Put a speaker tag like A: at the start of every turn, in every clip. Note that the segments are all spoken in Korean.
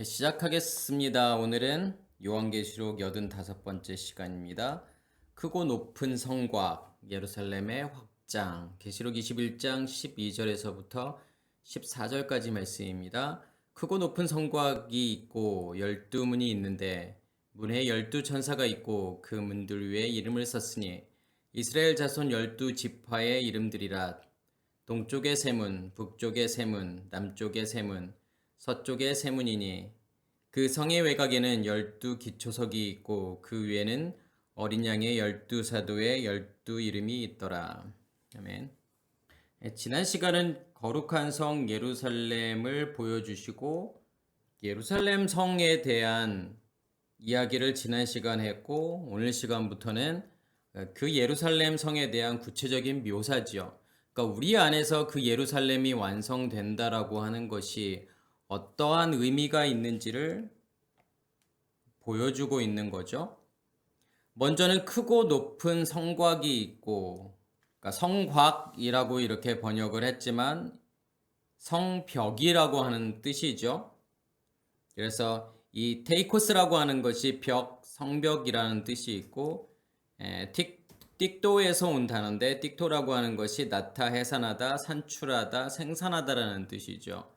A: 시작하겠습니다. 오늘은 요한계시록 85번째 시간입니다. 크고 높은 성곽, 예루살렘의 확장, 계시록 21장 12절에서부터 14절까지 말씀입니다. 크고 높은 성곽이 있고 12문이 있는데 문에 12천사가 있고 그 문들 위에 이름을 썼으니 이스라엘 자손 12지파의 이름들이라. 동쪽의 세문, 북쪽의 세문, 남쪽의 세문, 서쪽의 세문이니 그 성의 외곽에는 12기초석이 있고 그 위에는 어린 양의 12사도의 12이름이 있더라. 아멘. 지난 시간은 거룩한 성 예루살렘을 보여주시고 예루살렘 성에 대한 이야기를 지난 시간 했고 오늘 시간부터는 그 예루살렘 성에 대한 구체적인 묘사지요. 그러니까 우리 안에서 그 예루살렘이 완성된다라고 하는 것이 어떠한 의미가 있는지를 보여주고 있는 거죠. 먼저는 크고 높은 성곽이 있고, 그러니까 성곽이라고 이렇게 번역을 했지만 성벽이라고 하는 뜻이죠. 그래서 이 테이코스라고 하는 것이 벽, 성벽이라는 뜻이 있고, 틱도에서 온 단어인데 틱토라고 하는 것이 나타, 해산하다, 산출하다, 생산하다라는 뜻이죠.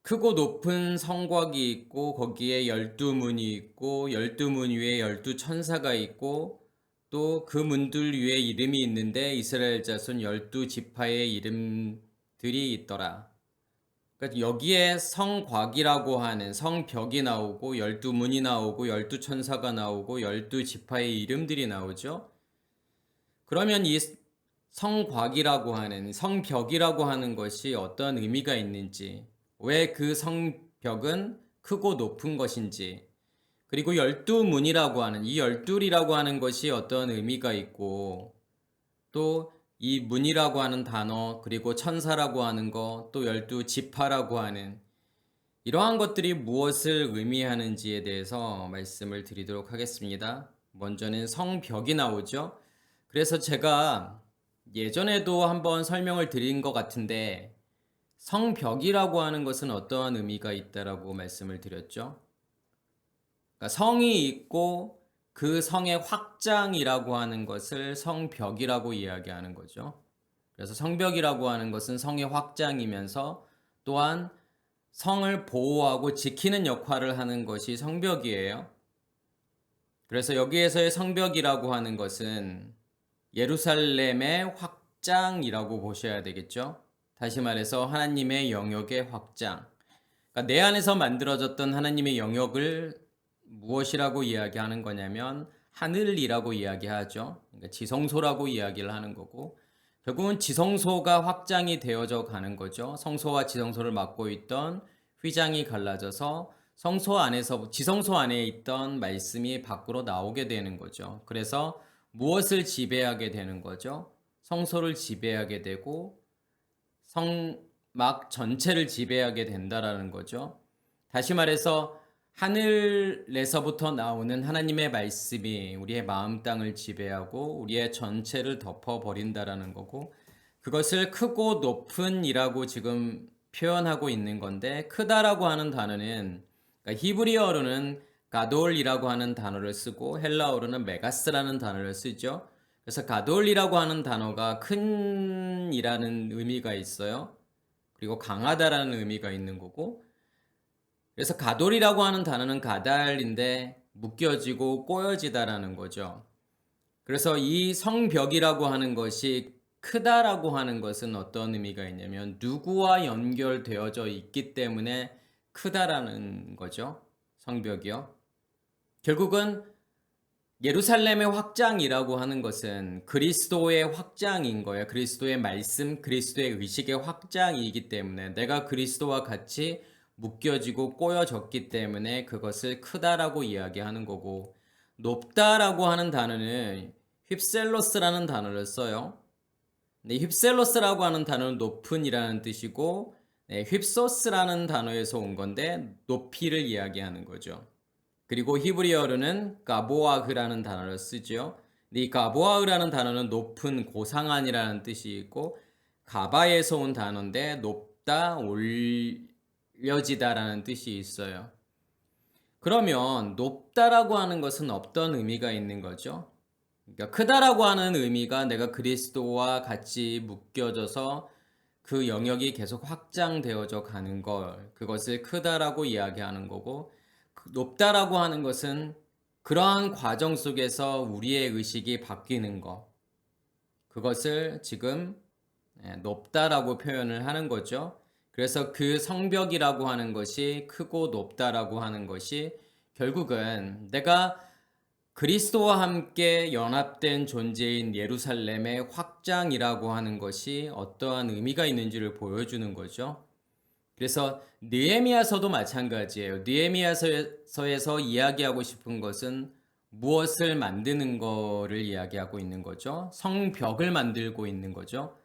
A: 크고 높은 성곽이 있고 거기에 12문이 있고 12문 위에 12천사가 있고 또 그 문들 위에 이름이 있는데 이스라엘 자손 12지파의 이름들이 있더라. 그러니까 여기에 성곽이라고 하는 성벽이 나오고 12문이 나오고 12천사가 나오고 12지파의 이름들이 나오죠. 그러면 이 성곽이라고 하는 성벽이라고 하는 것이 어떤 의미가 있는지, 왜 그 성벽은 크고 높은 것인지, 그리고 12문이라고 하는 이 12이라고 하는 것이 어떤 의미가 있고, 또 이 문이라고 하는 단어, 그리고 천사라고 하는 것, 또 12지파라고 하는 이러한 것들이 무엇을 의미하는지에 대해서 말씀을 드리도록 하겠습니다. 먼저는 성벽이 나오죠. 그래서 제가 예전에도 한번 설명을 드린 것 같은데 성벽이라고 하는 것은 어떠한 의미가 있다라고 말씀을 드렸죠. 그러니까 성이 있고 그 성의 확장이라고 하는 것을 성벽이라고 이야기하는 거죠. 그래서 성벽이라고 하는 것은 성의 확장이면서 또한 성을 보호하고 지키는 역할을 하는 것이 성벽이에요. 그래서 여기에서의 성벽이라고 하는 것은 예루살렘의 확장이라고 보셔야 되겠죠. 다시 말해서 하나님의 영역의 확장. 그러니까 내 안에서 만들어졌던 하나님의 영역을 무엇이라고 이야기하는 거냐면 하늘이라고 이야기하죠. 그러니까 지성소라고 이야기를 하는 거고 결국은 지성소가 확장이 되어져 가는 거죠. 성소와 지성소를 맡고 있던 휘장이 갈라져서 성소 안에서 지성소 안에 있던 말씀이 밖으로 나오게 되는 거죠. 그래서 무엇을 지배하게 되는 거죠? 성소를 지배하게 되고 성막 전체를 지배하게 된다라는 거죠. 다시 말해서 하늘에서부터 나오는 하나님의 말씀이 우리의 마음 땅을 지배하고 우리의 전체를 덮어버린다라는 거고, 그것을 크고 높은이라고 지금 표현하고 있는 건데, 크다라고 하는 단어는 그러니까 히브리어로는 가돌이라고 하는 단어를 쓰고 헬라어로는 메가스라는 단어를 쓰죠. 그래서 가돌이라고 하는 단어가 큰이라는 의미가 있어요. 그리고 강하다라는 의미가 있는 거고, 그래서 가돌이라고 하는 단어는 가달인데 묶여지고 꼬여지다라는 거죠. 그래서 이 성벽이라고 하는 것이 크다라고 하는 것은 어떤 의미가 있냐면 누구와 연결되어져 있기 때문에 크다라는 거죠. 성벽이요. 결국은 예루살렘의 확장이라고 하는 것은 그리스도의 확장인 거예요. 그리스도의 말씀, 그리스도의 의식의 확장이기 때문에 내가 그리스도와 같이 묶여지고 꼬여졌기 때문에 그것을 크다라고 이야기하는 거고, 높다라고 하는 단어는 휩셀로스라는 단어를 써요. 근데 휩셀로스라고 하는 단어는 높은이라는 뜻이고, 휩소스라는 단어에서 온 건데 높이를 이야기하는 거죠. 그리고 히브리어로는 가보아흐라는 단어를 쓰죠. 이 가보아흐라는 단어는 높은, 고상한이라는 뜻이 있고, 가바에서 온 단어인데 높다, 올려지다라는 뜻이 있어요. 그러면 높다라고 하는 것은 어떤 의미가 있는 거죠? 그러니까 크다라고 하는 의미가 내가 그리스도와 같이 묶여져서 그 영역이 계속 확장되어져 가는 걸, 그것을 크다라고 이야기하는 거고, 높다라고 하는 것은 그러한 과정 속에서 우리의 의식이 바뀌는 것, 그것을 지금 높다라고 표현을 하는 거죠. 그래서 그 성벽이라고 하는 것이 크고 높다라고 하는 것이 결국은 내가 그리스도와 함께 연합된 존재인 예루살렘의 확장이라고 하는 것이 어떠한 의미가 있는지를 보여주는 거죠. 그래서 느헤미야서도 마찬가지예요. 느헤미야서에서 이야기하고 싶은 것은 무엇을 만드는 거를 이야기하고 있는 거죠. 성벽을 만들고 있는 거죠.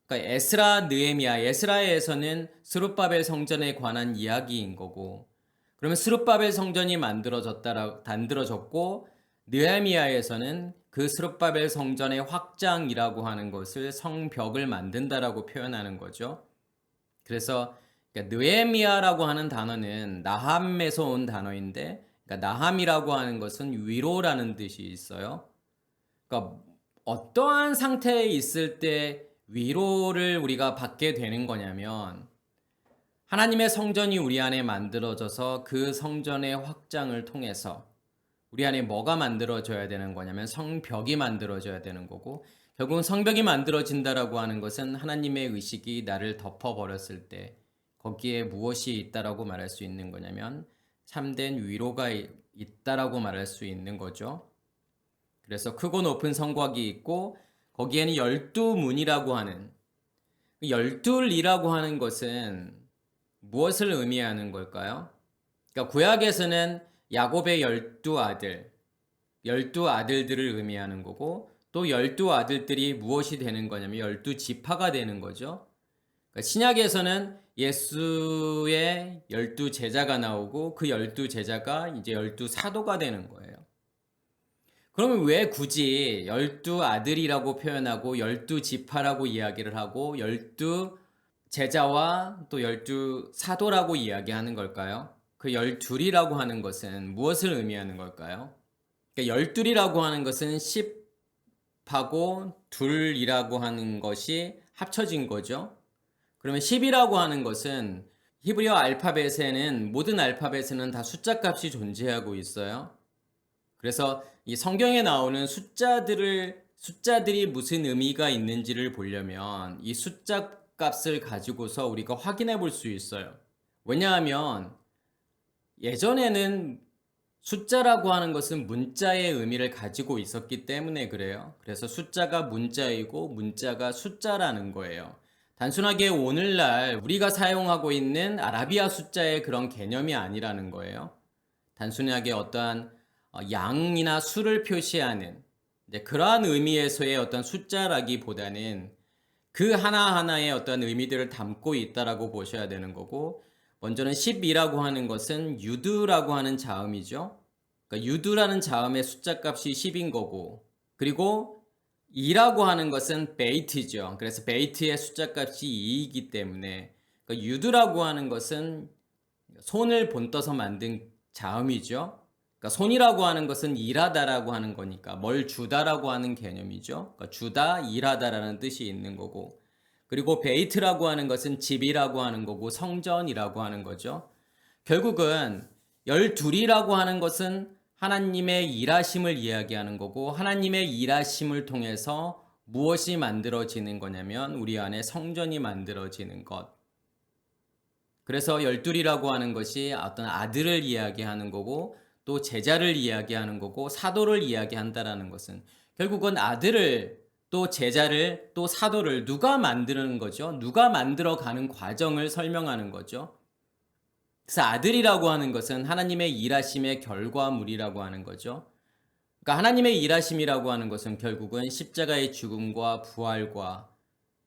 A: 그러니까 에스라에서는 스룹바벨 성전에 관한 이야기인 거고, 그러면 스룹바벨 성전이 단들어졌고, 느헤미야에서는 그 스룹바벨 성전의 확장이라고 하는 것을 성벽을 만든다라고 표현하는 거죠. 그래서 그러니까 느헤미야라고 하는 단어는 나함에서 온 단어인데, 그러니까 나함이라고 하는 것은 위로라는 뜻이 있어요. 그러니까 어떠한 상태에 있을 때 위로를 우리가 받게 되는 거냐면, 하나님의 성전이 우리 안에 만들어져서 그 성전의 확장을 통해서 우리 안에 뭐가 만들어져야 되는 거냐면 성벽이 만들어져야 되는 거고, 결국은 성벽이 만들어진다라고 하는 것은 하나님의 의식이 나를 덮어버렸을 때 거기에 무엇이 있다라고 말할 수 있는 거냐면 참된 위로가 있다라고 말할 수 있는 거죠. 그래서 크고 높은 성곽이 있고 거기에는 12문이라고 하는, 12이라고 하는 것은 무엇을 의미하는 걸까요? 그러니까 구약에서는 야곱의 12아들, 12아들들을 의미하는 거고, 또 12아들들이 무엇이 되는 거냐면 12지파가 되는 거죠. 그러니까 신약에서는 예수의 12제자가 나오고 그 12제자가 이제 12사도가 되는 거예요. 그러면 왜 굳이 12아들이라고 표현하고 12지파라고 이야기를 하고 12제자와 또 12사도라고 이야기하는 걸까요? 그 12이라고 하는 것은 무엇을 의미하는 걸까요? 그러니까 12이라고 하는 것은 10하고 2이라고 하는 것이 합쳐진 거죠. 그러면 10이라고 하는 것은 히브리어 알파벳에는, 모든 알파벳에는 다 숫자 값이 존재하고 있어요. 그래서 이 성경에 나오는 숫자들이 무슨 의미가 있는지를 보려면 이 숫자 값을 가지고서 우리가 확인해 볼 수 있어요. 왜냐하면 예전에는 숫자라고 하는 것은 문자의 의미를 가지고 있었기 때문에 그래요. 그래서 숫자가 문자이고 문자가 숫자라는 거예요. 단순하게 오늘날 우리가 사용하고 있는 아라비아 숫자의 그런 개념이 아니라는 거예요. 단순하게 어떠한 양이나 수를 표시하는 그러한 의미에서의 어떤 숫자라기보다는 그 하나하나의 어떤 의미들을 담고 있다라고 보셔야 되는 거고, 먼저는 10이라고 하는 것은 유드라고 하는 자음이죠. 그러니까 유드라는 자음의 숫자 값이 10인 거고, 그리고 2라고 하는 것은 베이트죠. 그래서 베이트의 숫자 값이 2이기 때문에, 그러니까 유드라고 하는 것은 손을 본떠서 만든 자음이죠. 그러니까 손이라고 하는 것은 일하다라고 하는 거니까 뭘 주다라고 하는 개념이죠. 그러니까 주다, 일하다라는 뜻이 있는 거고, 그리고 베이트라고 하는 것은 집이라고 하는 거고 성전이라고 하는 거죠. 결국은 12이라고 하는 것은 하나님의 일하심을 이야기하는 거고, 하나님의 일하심을 통해서 무엇이 만들어지는 거냐면 우리 안에 성전이 만들어지는 것. 그래서 12이라고 하는 것이 어떤 아들을 이야기하는 거고, 또 제자를 이야기하는 거고, 사도를 이야기한다라는 것은 결국은 아들을, 또 제자를, 또 사도를 누가 만드는 거죠? 누가 만들어가는 과정을 설명하는 거죠. 그래서 아들이라고 하는 것은 하나님의 일하심의 결과물이라고 하는 거죠. 그러니까 하나님의 일하심이라고 하는 것은 결국은 십자가의 죽음과 부활과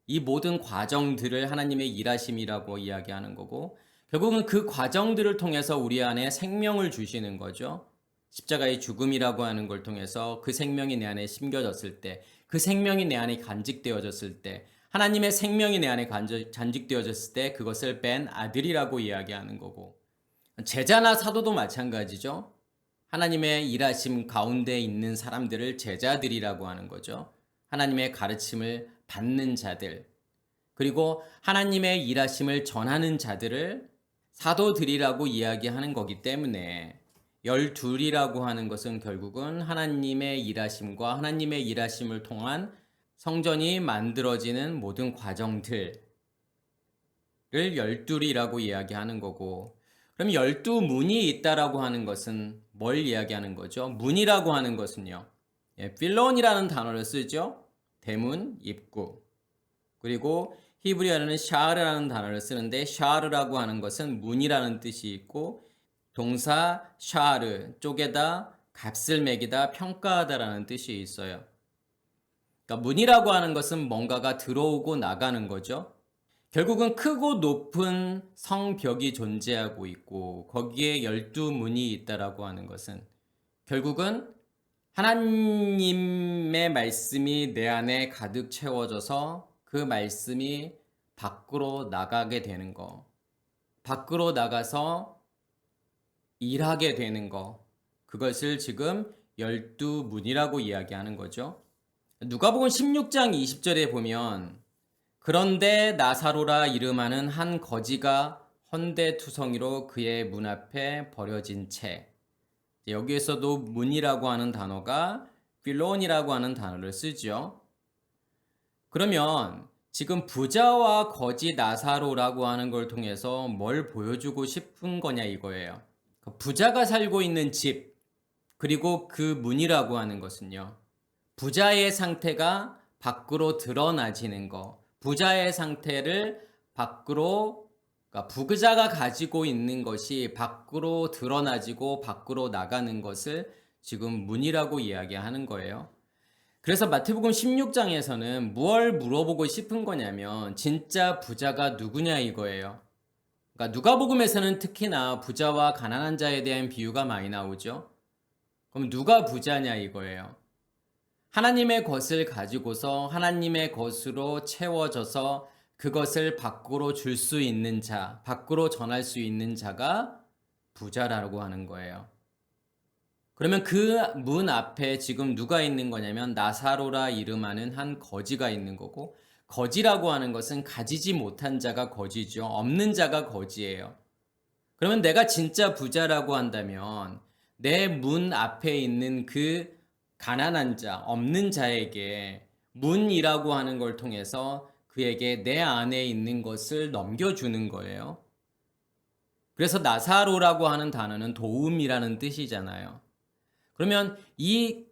A: 이 모든 과정들을 하나님의 일하심이라고 이야기하는 거고, 결국은 그 과정들을 통해서 우리 안에 생명을 주시는 거죠. 십자가의 죽음이라고 하는 걸 통해서 그 생명이 내 안에 심겨졌을 때, 그 생명이 내 안에 간직되어졌을 때 하나님의 생명이 내 안에 잔직되어졌을 때 그것을 뺀 아들이라고 이야기하는 거고, 제자나 사도도 마찬가지죠. 하나님의 일하심 가운데 있는 사람들을 제자들이라고 하는 거죠. 하나님의 가르침을 받는 자들, 그리고 하나님의 일하심을 전하는 자들을 사도들이라고 이야기하는 거기 때문에 12이라고 하는 것은 결국은 하나님의 일하심과 하나님의 일하심을 통한 성전이 만들어지는 모든 과정들을 12이라고 이야기하는 거고, 그럼 12문이 있다라고 하는 것은 뭘 이야기하는 거죠? 문이라고 하는 것은요, 필론이라는 단어를 쓰죠. 대문, 입구. 그리고 히브리어는 샤르라는 단어를 쓰는데, 샤르라고 하는 것은 문이라는 뜻이 있고, 동사 샤르, 쪼개다, 값을 매기다, 평가하다라는 뜻이 있어요. 그러니까 문이라고 하는 것은 뭔가가 들어오고 나가는 거죠. 결국은 크고 높은 성벽이 존재하고 있고 거기에 12문이 있다라고 하는 것은 결국은 하나님의 말씀이 내 안에 가득 채워져서 그 말씀이 밖으로 나가게 되는 거, 밖으로 나가서 일하게 되는 거, 그것을 지금 12문이라고 이야기하는 거죠. 누가복음 16장 20절에 보면, 그런데 나사로라 이름하는 한 거지가 헌데투성이로 그의 문 앞에 버려진 채, 여기에서도 문이라고 하는 단어가 필론이라고 하는 단어를 쓰죠. 그러면 지금 부자와 거지 나사로라고 하는 걸 통해서 뭘 보여주고 싶은 거냐 이거예요. 부자가 살고 있는 집, 그리고 그 문이라고 하는 것은요, 부자의 상태가 밖으로 드러나지는 거, 부자의 상태를 밖으로, 그러니까 부자가 가지고 있는 것이 밖으로 드러나지고 밖으로 나가는 것을 지금 문이라고 이야기하는 거예요. 그래서 마태복음 16장에서는 무엇을 물어보고 싶은 거냐면 진짜 부자가 누구냐 이거예요. 그러니까 누가복음에서는 특히나 부자와 가난한 자에 대한 비유가 많이 나오죠. 그럼 누가 부자냐 이거예요. 하나님의 것을 가지고서 하나님의 것으로 채워져서 그것을 밖으로 줄 수 있는 자, 밖으로 전할 수 있는 자가 부자라고 하는 거예요. 그러면 그 문 앞에 지금 누가 있는 거냐면 나사로라 이름하는 한 거지가 있는 거고, 거지라고 하는 것은 가지지 못한 자가 거지죠. 없는 자가 거지예요. 그러면 내가 진짜 부자라고 한다면 내 문 앞에 있는 그 가난한 자, 없는 자에게 문이라고 하는 걸 통해서 그에게 내 안에 있는 것을 넘겨주는 거예요. 그래서 나사로라고 하는 단어는 도움이라는 뜻이잖아요. 그러면 이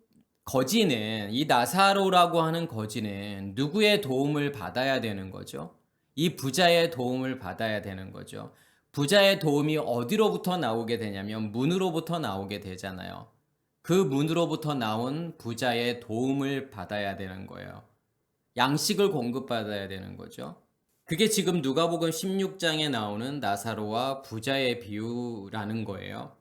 A: 거지는, 이 나사로라고 하는 거지는 누구의 도움을 받아야 되는 거죠? 이 부자의 도움을 받아야 되는 거죠. 부자의 도움이 어디로부터 나오게 되냐면 문으로부터 나오게 되잖아요. 그 문으로부터 나온 부자의 도움을 받아야 되는 거예요. 양식을 공급받아야 되는 거죠. 그게 지금 누가복음 16장에 나오는 나사로와 부자의 비유라는 거예요.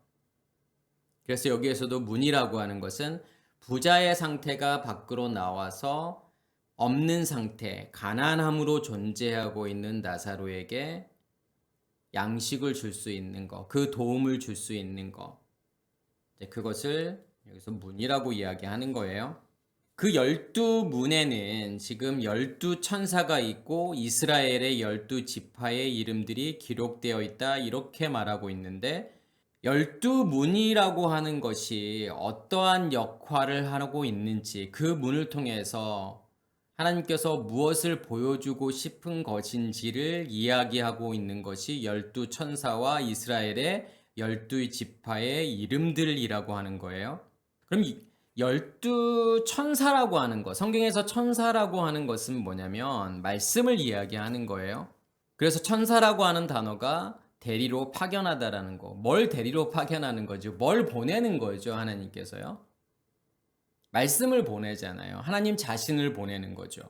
A: 그래서 여기에서도 문이라고 하는 것은 부자의 상태가 밖으로 나와서 없는 상태, 가난함으로 존재하고 있는 나사로에게 양식을 줄 수 있는 것, 그 도움을 줄 수 있는 것, 그것을 여기서 문이라고 이야기하는 거예요. 그 12문에는 지금 12천사가 있고 이스라엘의 12지파의 이름들이 기록되어 있다, 이렇게 말하고 있는데, 12문이라고 하는 것이 어떠한 역할을 하고 있는지, 그 문을 통해서 하나님께서 무엇을 보여주고 싶은 것인지를 이야기하고 있는 것이 12천사와 이스라엘의 12지파의 이름들이라고 하는 거예요. 그럼 12천사라고 하는 것, 성경에서 천사라고 하는 것은 뭐냐면 말씀을 이야기하는 거예요. 그래서 천사라고 하는 단어가 대리로 파견하다라는 거. 뭘 대리로 파견하는 거죠? 뭘 보내는 거죠, 하나님께서요? 말씀을 보내잖아요. 하나님 자신을 보내는 거죠.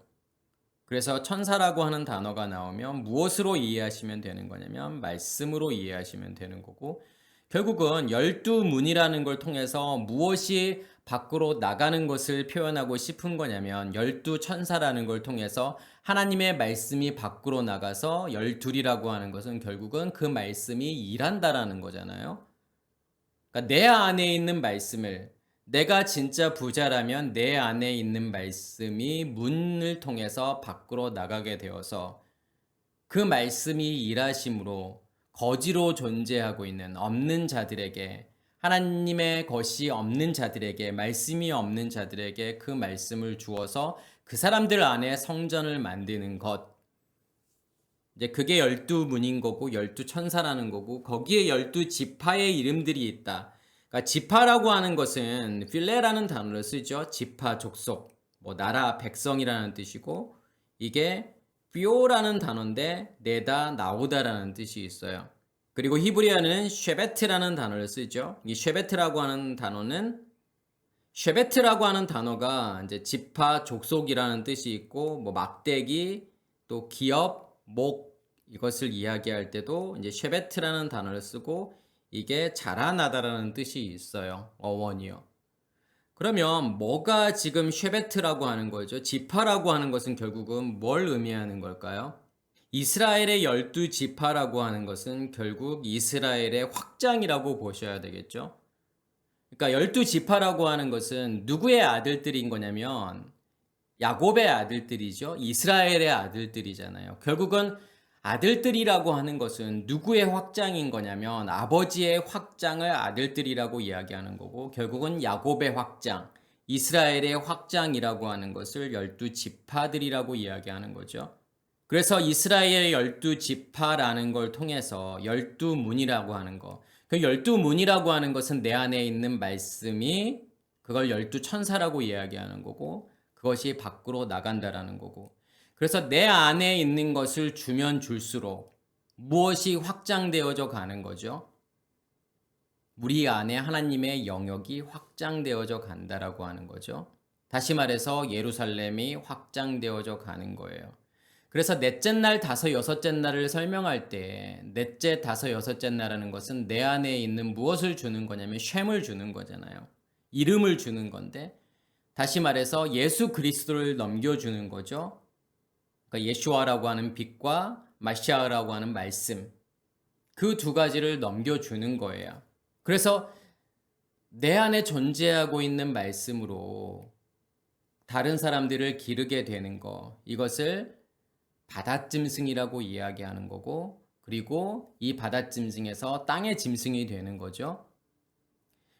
A: 그래서 천사라고 하는 단어가 나오면 무엇으로 이해하시면 되는 거냐면 말씀으로 이해하시면 되는 거고, 결국은 12문이라는 걸 통해서 무엇이 밖으로 나가는 것을 표현하고 싶은 거냐면 12천사라는 걸 통해서 하나님의 말씀이 밖으로 나가서 12이라고 하는 것은 결국은 그 말씀이 일한다라는 거잖아요. 그러니까 내 안에 있는 말씀을, 내가 진짜 부자라면 내 안에 있는 말씀이 문을 통해서 밖으로 나가게 되어서 그 말씀이 일하심으로 거지로 존재하고 있는 없는 자들에게, 하나님의 것이 없는 자들에게, 말씀이 없는 자들에게 그 말씀을 주어서 그 사람들 안에 성전을 만드는 것. 이제 그게 12문인 거고 12천사라는 거고, 거기에 12지파의 이름들이 있다. 그러니까 지파라고 하는 것은 필레라는 단어를 쓰죠. 지파, 족속, 뭐 나라, 백성이라는 뜻이고, 이게 삐오라는 단어인데 내다, 나오다라는 뜻이 있어요. 그리고 히브리어는 쉐베트라는 단어를 쓰죠. 이 쉐베트라고 하는 단어가 이제 지파, 족속이라는 뜻이 있고, 뭐 막대기, 또 기업, 목, 이것을 이야기할 때도 이제 쉐베트라는 단어를 쓰고, 이게 자라나다라는 뜻이 있어요. 어원이요. 그러면 뭐가 지금 쉐베트라고 하는 거죠? 지파라고 하는 것은 결국은 뭘 의미하는 걸까요? 이스라엘의 12지파라고 하는 것은 결국 이스라엘의 확장이라고 보셔야 되겠죠? 그러니까 12지파라고 하는 것은 누구의 아들들인 거냐면 야곱의 아들들이죠. 이스라엘의 아들들이잖아요. 결국은 아들들이라고 하는 것은 누구의 확장인 거냐면 아버지의 확장을 아들들이라고 이야기하는 거고, 결국은 야곱의 확장, 이스라엘의 확장이라고 하는 것을 12지파들이라고 이야기하는 거죠. 그래서 이스라엘의 12지파라는 걸 통해서 12문이라고 하는 거, 그 12문이라고 하는 것은 내 안에 있는 말씀이 그걸 12천사라고 이야기하는 거고, 그것이 밖으로 나간다라는 거고, 그래서 내 안에 있는 것을 주면 줄수록 무엇이 확장되어져 가는 거죠? 우리 안에 하나님의 영역이 확장되어져 간다라고 하는 거죠. 다시 말해서 예루살렘이 확장되어져 가는 거예요. 그래서 넷째 날, 다섯, 여섯째 날을 설명할 때 넷째, 다섯, 여섯째 날이라는 것은 내 안에 있는 무엇을 주는 거냐면 쉔을 주는 거잖아요. 이름을 주는 건데, 다시 말해서 예수 그리스도를 넘겨주는 거죠. 그러니까 예슈아라고 하는 빛과 마시아라고 하는 말씀, 그 두 가지를 넘겨주는 거예요. 그래서 내 안에 존재하고 있는 말씀으로 다른 사람들을 기르게 되는 거, 이것을 바닷짐승이라고 이야기하는 거고, 그리고 이 바닷짐승에서 땅의 짐승이 되는 거죠.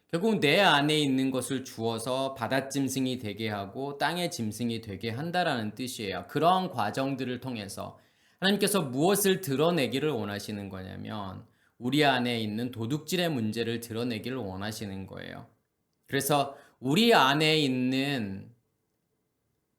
A: 결국 내 안에 있는 것을 주어서 바닷짐승이 되게 하고 땅의 짐승이 되게 한다라는 뜻이에요. 그런 과정들을 통해서 하나님께서 무엇을 드러내기를 원하시는 거냐면 우리 안에 있는 도둑질의 문제를 드러내기를 원하시는 거예요. 그래서 우리 안에 있는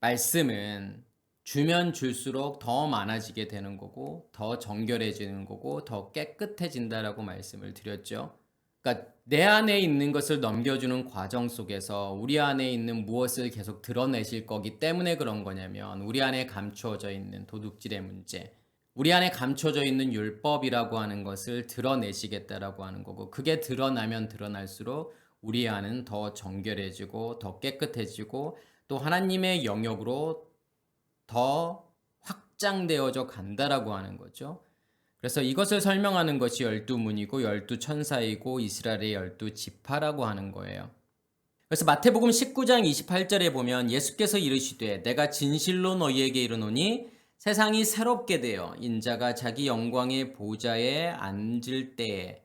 A: 말씀은 주면 줄수록 더 많아지게 되는 거고, 더 정결해지는 거고, 더 깨끗해진다라고 말씀을 드렸죠. 그러니까 내 안에 있는 것을 넘겨주는 과정 속에서 우리 안에 있는 무엇을 계속 드러내실 거기 때문에 그런 거냐면, 우리 안에 감추어져 있는 도둑질의 문제, 우리 안에 감춰져 있는 율법이라고 하는 것을 드러내시겠다라고 하는 거고, 그게 드러나면 드러날수록 우리 안은 더 정결해지고 더 깨끗해지고 또 하나님의 영역으로 더 확장되어져 간다라고 하는 거죠. 그래서 이것을 설명하는 것이 12문이고 12천사이고 이스라엘의 12지파라고 하는 거예요. 그래서 마태복음 19장 28절에 보면 예수께서 이르시되 내가 진실로 너희에게 이르노니 세상이 새롭게 되어 인자가 자기 영광의 보좌에 앉을 때에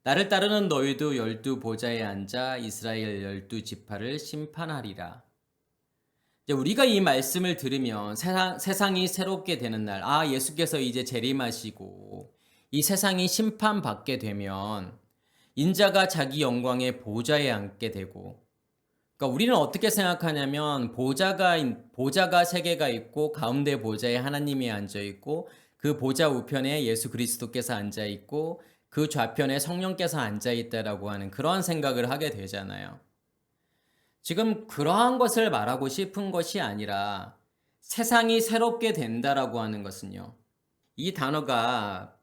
A: 나를 따르는 너희도 12보좌에 앉아 이스라엘 12지파를 심판하리라. 우리가 이 말씀을 들으면 세상이 새롭게 되는 날, 예수께서 이제 재림하시고 이 세상이 심판받게 되면 인자가 자기 영광의 보좌에 앉게 되고, 그러니까 우리는 어떻게 생각하냐면 보좌가 세 개가 있고 가운데 보좌에 하나님이 앉아 있고 그 보좌 우편에 예수 그리스도께서 앉아 있고 그 좌편에 성령께서 앉아 있다라고 하는 그런 생각을 하게 되잖아요. 지금 그러한 것을 말하고 싶은 것이 아니라 세상이 새롭게 된다라고 하는 것은요, 이 단어가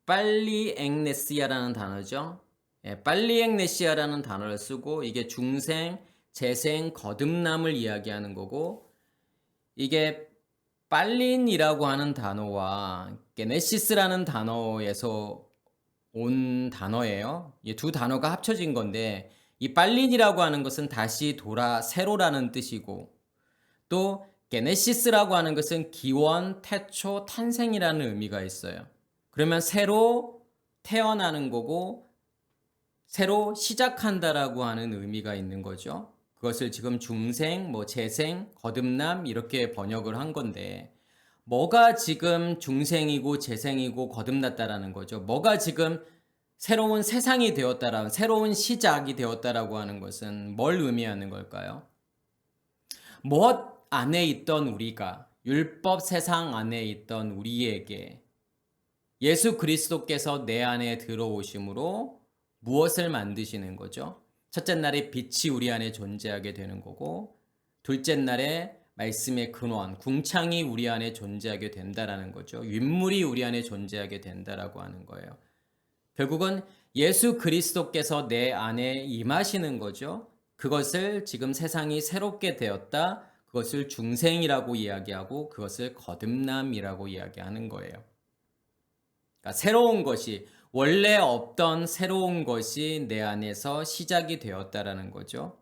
A: 빨리앵네시아라는 단어죠. 예, 빨리앵네시아라는 단어를 쓰고 이게 중생, 재생, 거듭남을 이야기하는 거고 이게 빨린이라고 하는 단어와 게네시스라는 단어에서 온 단어예요. 이 두 단어가 합쳐진 건데 이 빨린이라고 하는 것은 다시 돌아 새로라는 뜻이고 또 게네시스라고 하는 것은 기원, 태초, 탄생이라는 의미가 있어요. 그러면 새로 태어나는 거고 새로 시작한다라고 하는 의미가 있는 거죠. 그것을 지금 중생, 재생, 거듭남 이렇게 번역을 한 건데 뭐가 지금 중생이고 재생이고 거듭났다라는 거죠. 뭐가 지금 새로운 세상이 되었다라는 새로운 시작이 되었다라고 하는 것은 뭘 의미하는 걸까요? 무엇 안에 있던 우리가 율법 세상 안에 있던 우리에게 예수 그리스도께서 내 안에 들어오심으로 무엇을 만드시는 거죠? 첫째 날에 빛이 우리 안에 존재하게 되는 거고 둘째 날에 말씀의 근원, 궁창이 우리 안에 존재하게 된다라는 거죠. 윗물이 우리 안에 존재하게 된다라고 하는 거예요. 결국은 예수 그리스도께서 내 안에 임하시는 거죠. 그것을 지금 세상이 새롭게 되었다. 그것을 중생이라고 이야기하고 그것을 거듭남이라고 이야기하는 거예요. 그러니까 새로운 것이 원래 없던 새로운 것이 내 안에서 시작이 되었다라는 거죠.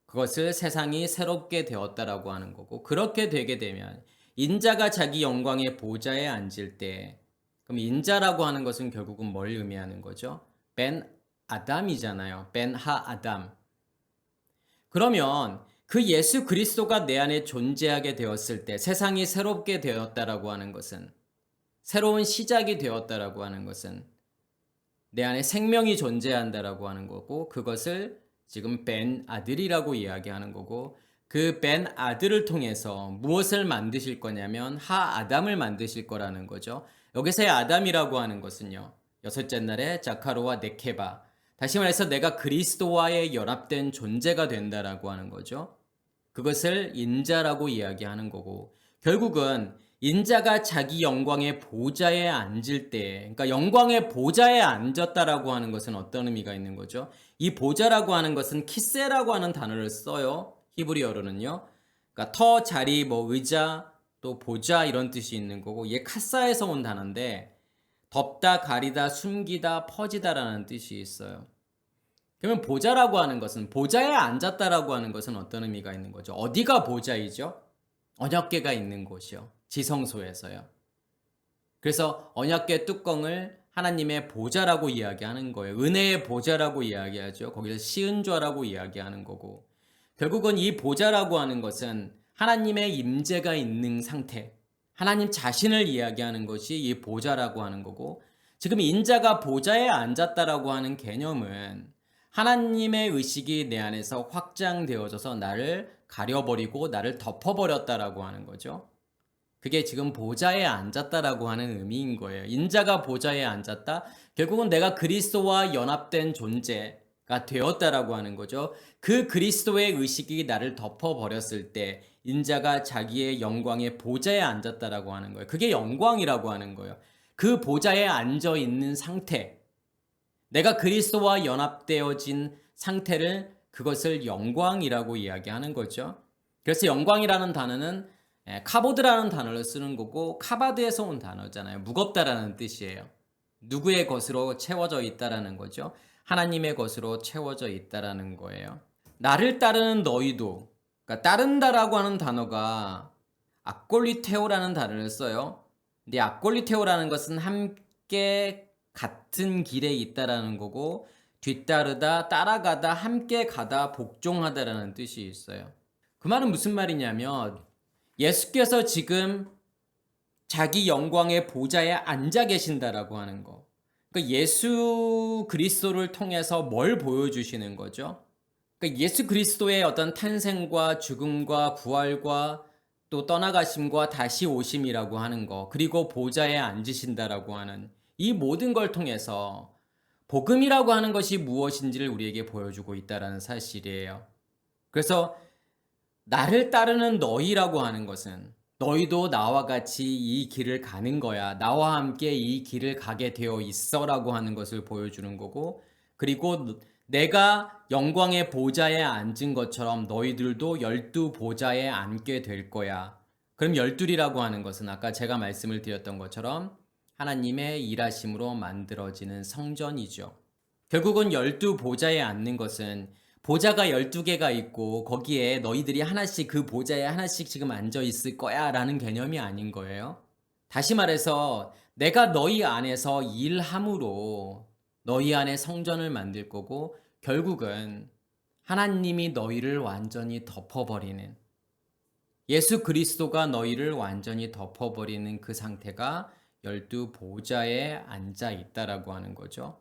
A: 그것을 세상이 새롭게 되었다라고 하는 거고 그렇게 되게 되면 인자가 자기 영광의 보좌에 앉을 때 그럼 인자라고 하는 것은 결국은 뭘 의미하는 거죠? 벤 아담이잖아요. 벤 하 아담. 그러면 그 예수 그리스도가 내 안에 존재하게 되었을 때 세상이 새롭게 되었다라고 하는 것은 새로운 시작이 되었다라고 하는 것은 내 안에 생명이 존재한다라고 하는 거고 그것을 지금 벤 아들이라고 이야기하는 거고 그 벤 아들을 통해서 무엇을 만드실 거냐면 하 아담을 만드실 거라는 거죠. 여기서의 아담이라고 하는 것은요. 여섯째 날에 자카로와 네케바 다시 말해서 내가 그리스도와의 연합된 존재가 된다라고 하는 거죠. 그것을 인자라고 이야기하는 거고 결국은 인자가 자기 영광의 보좌에 앉을 때 그러니까 영광의 보좌에 앉았다라고 하는 것은 어떤 의미가 있는 거죠? 이 보좌라고 하는 것은 키세라고 하는 단어를 써요. 히브리어로는요. 그러니까 터, 자리, 의자, 또 보좌 이런 뜻이 있는 거고 이게 카사에서 온 단어인데 덮다, 가리다, 숨기다, 퍼지다라는 뜻이 있어요. 그러면 보좌라고 하는 것은 보좌에 앉았다라고 하는 것은 어떤 의미가 있는 거죠? 어디가 보좌이죠? 언약궤가 있는 곳이요. 지성소에서요. 그래서 언약궤 뚜껑을 하나님의 보좌라고 이야기하는 거예요. 은혜의 보좌라고 이야기하죠. 거기서 시은좌라고 이야기하는 거고 결국은 이 보좌라고 하는 것은 하나님의 임재가 있는 상태 하나님 자신을 이야기하는 것이 이 보좌라고 하는 거고 지금 인자가 보좌에 앉았다라고 하는 개념은 하나님의 의식이 내 안에서 확장되어져서 나를 가려버리고 나를 덮어버렸다라고 하는 거죠. 그게 지금 보좌에 앉았다라고 하는 의미인 거예요. 인자가 보좌에 앉았다. 결국은 내가 그리스도와 연합된 존재가 되었다라고 하는 거죠. 그 그리스도의 의식이 나를 덮어버렸을 때 인자가 자기의 영광의 보좌에 앉았다라고 하는 거예요. 그게 영광이라고 하는 거예요. 그 보좌에 앉아 있는 상태. 내가 그리스도와 연합되어진 상태를 그것을 영광이라고 이야기하는 거죠. 그래서 영광이라는 단어는 카보드라는 단어를 쓰는 거고 카바드에서 온 단어잖아요. 무겁다라는 뜻이에요. 누구의 것으로 채워져 있다라는 거죠. 하나님의 것으로 채워져 있다라는 거예요. 나를 따르는 너희도 그러니까 따른다라고 하는 단어가 아꼴리테오라는 단어를 써요. 근데 아꼴리테오라는 것은 함께 같은 길에 있다라는 거고 뒤따르다, 따라가다, 함께 가다, 복종하다라는 뜻이 있어요. 그 말은 무슨 말이냐면 예수께서 지금 자기 영광의 보좌에 앉아 계신다라고 하는 거. 그러니까 예수 그리스도를 통해서 뭘 보여주시는 거죠? 그러니까 예수 그리스도의 어떤 탄생과 죽음과 부활과 또 떠나가심과 다시 오심이라고 하는 거, 그리고 보좌에 앉으신다라고 하는 이 모든 걸 통해서 복음이라고 하는 것이 무엇인지를 우리에게 보여주고 있다는 사실이에요. 그래서 나를 따르는 너희라고 하는 것은 너희도 나와 같이 이 길을 가는 거야. 나와 함께 이 길을 가게 되어 있어라고 하는 것을 보여주는 거고, 그리고 내가 영광의 보좌에 앉은 것처럼 너희들도 12보좌에 앉게 될 거야. 그럼 12이라고 하는 것은 아까 제가 말씀을 드렸던 것처럼 하나님의 일하심으로 만들어지는 성전이죠. 결국은 12보좌에 앉는 것은 보좌가 12개가 있고 거기에 너희들이 하나씩 그 보좌에 하나씩 지금 앉아 있을 거야 라는 개념이 아닌 거예요. 다시 말해서 내가 너희 안에서 일함으로 너희 안에 성전을 만들 거고 결국은 하나님이 너희를 완전히 덮어버리는, 예수 그리스도가 너희를 완전히 덮어버리는 그 상태가 12보좌에 앉아 있다라고 하는 거죠.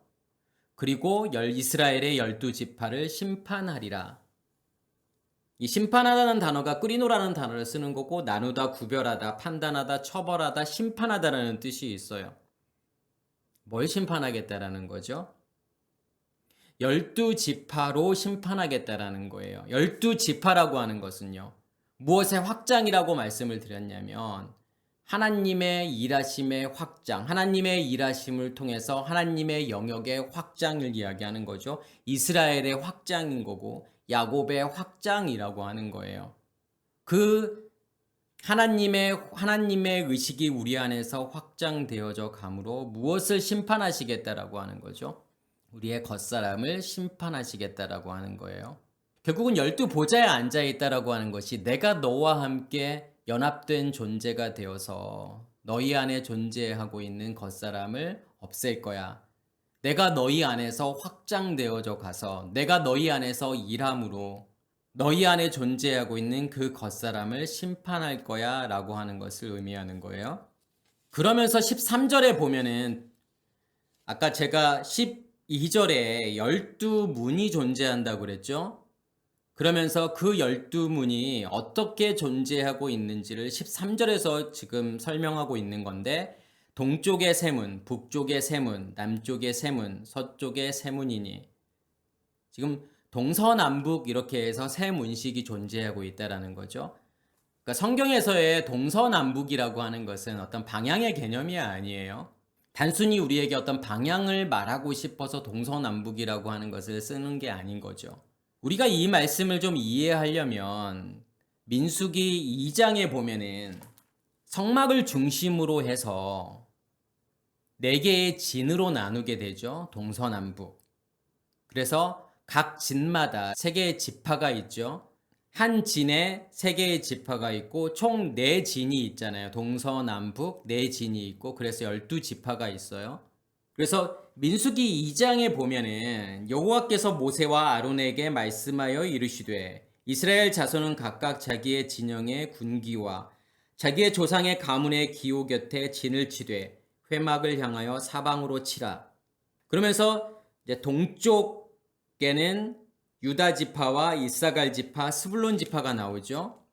A: 그리고 이스라엘의 12지파를 심판하리라. 이 심판하다는 단어가 끄리노라는 단어를 쓰는 거고, 나누다, 구별하다, 판단하다, 처벌하다, 심판하다라는 뜻이 있어요. 뭘 심판하겠다라는 거죠? 12지파로 심판하겠다라는 거예요. 12지파라고 하는 것은요, 무엇의 확장이라고 말씀을 드렸냐면 하나님의 일하심의 확장, 하나님의 일하심을 통해서 하나님의 영역의 확장을 이야기하는 거죠. 이스라엘의 확장인 거고 야곱의 확장이라고 하는 거예요. 그 하나님의 의식이 우리 안에서 확장되어져 가므로 무엇을 심판하시겠다라고 하는 거죠? 우리의 겉사람을 심판하시겠다라고 하는 거예요. 결국은 12보좌에 앉아 있다라고 하는 것이 내가 너와 함께 연합된 존재가 되어서 너희 안에 존재하고 있는 겉사람을 없앨 거야. 내가 너희 안에서 확장되어져 가서 내가 너희 안에서 일함으로 너희 안에 존재하고 있는 그 겉사람을 심판할 거야 라고 하는 것을 의미하는 거예요. 그러면서 13절에 보면은 아까 제가 12절에 12문이 존재한다고 그랬죠. 그러면서 그 12문이 어떻게 존재하고 있는지를 13절에서 지금 설명하고 있는 건데, 동쪽의 세문, 북쪽의 세문, 남쪽의 세문, 서쪽의 세문이니, 지금 동서남북 이렇게 해서 세 문식이 존재하고 있다라는 거죠. 그러니까 성경에서의 동서남북이라고 하는 것은 어떤 방향의 개념이 아니에요. 단순히 우리에게 어떤 방향을 말하고 싶어서 동서남북이라고 하는 것을 쓰는 게 아닌 거죠. 우리가 이 말씀을 좀 이해하려면 민수기 2장에 보면은 성막을 중심으로 해서 4개의 진으로 나누게 되죠. 동서남북. 그래서 각 진마다 3개의 지파가 있죠. 한 진에 3개의 지파가 있고 총 4진이 있잖아요. 동서남북 4진이 있고 그래서 12지파가 있어요. 그래서 민수기 2장에 보면은 여호와께서 모세와 아론에게 말씀하여 이르시되 이스라엘 자손은 각각 자기의 진영의 군기와 자기의 조상의 가문의 기호 곁에 진을 치되 회막을 향하여 사방으로 치라. 그러면서 이제 동쪽에는 유다 지파와 이사갈 지파, 스불론 지파가 나오죠.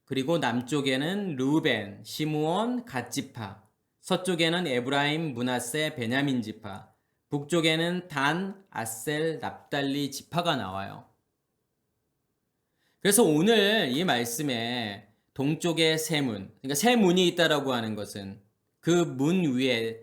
A: 그리고 남쪽에는 르우벤, 시므온, 갓 지파, 서쪽에는 에브라임, 므낫세, 베냐민 지파, 북쪽에는 단, 아셀, 납달리 지파가 나와요. 그래서 오늘 이 말씀에 동쪽에 세문, 그러니까 세 문이 있다라고 하는 것은 그 문 위에,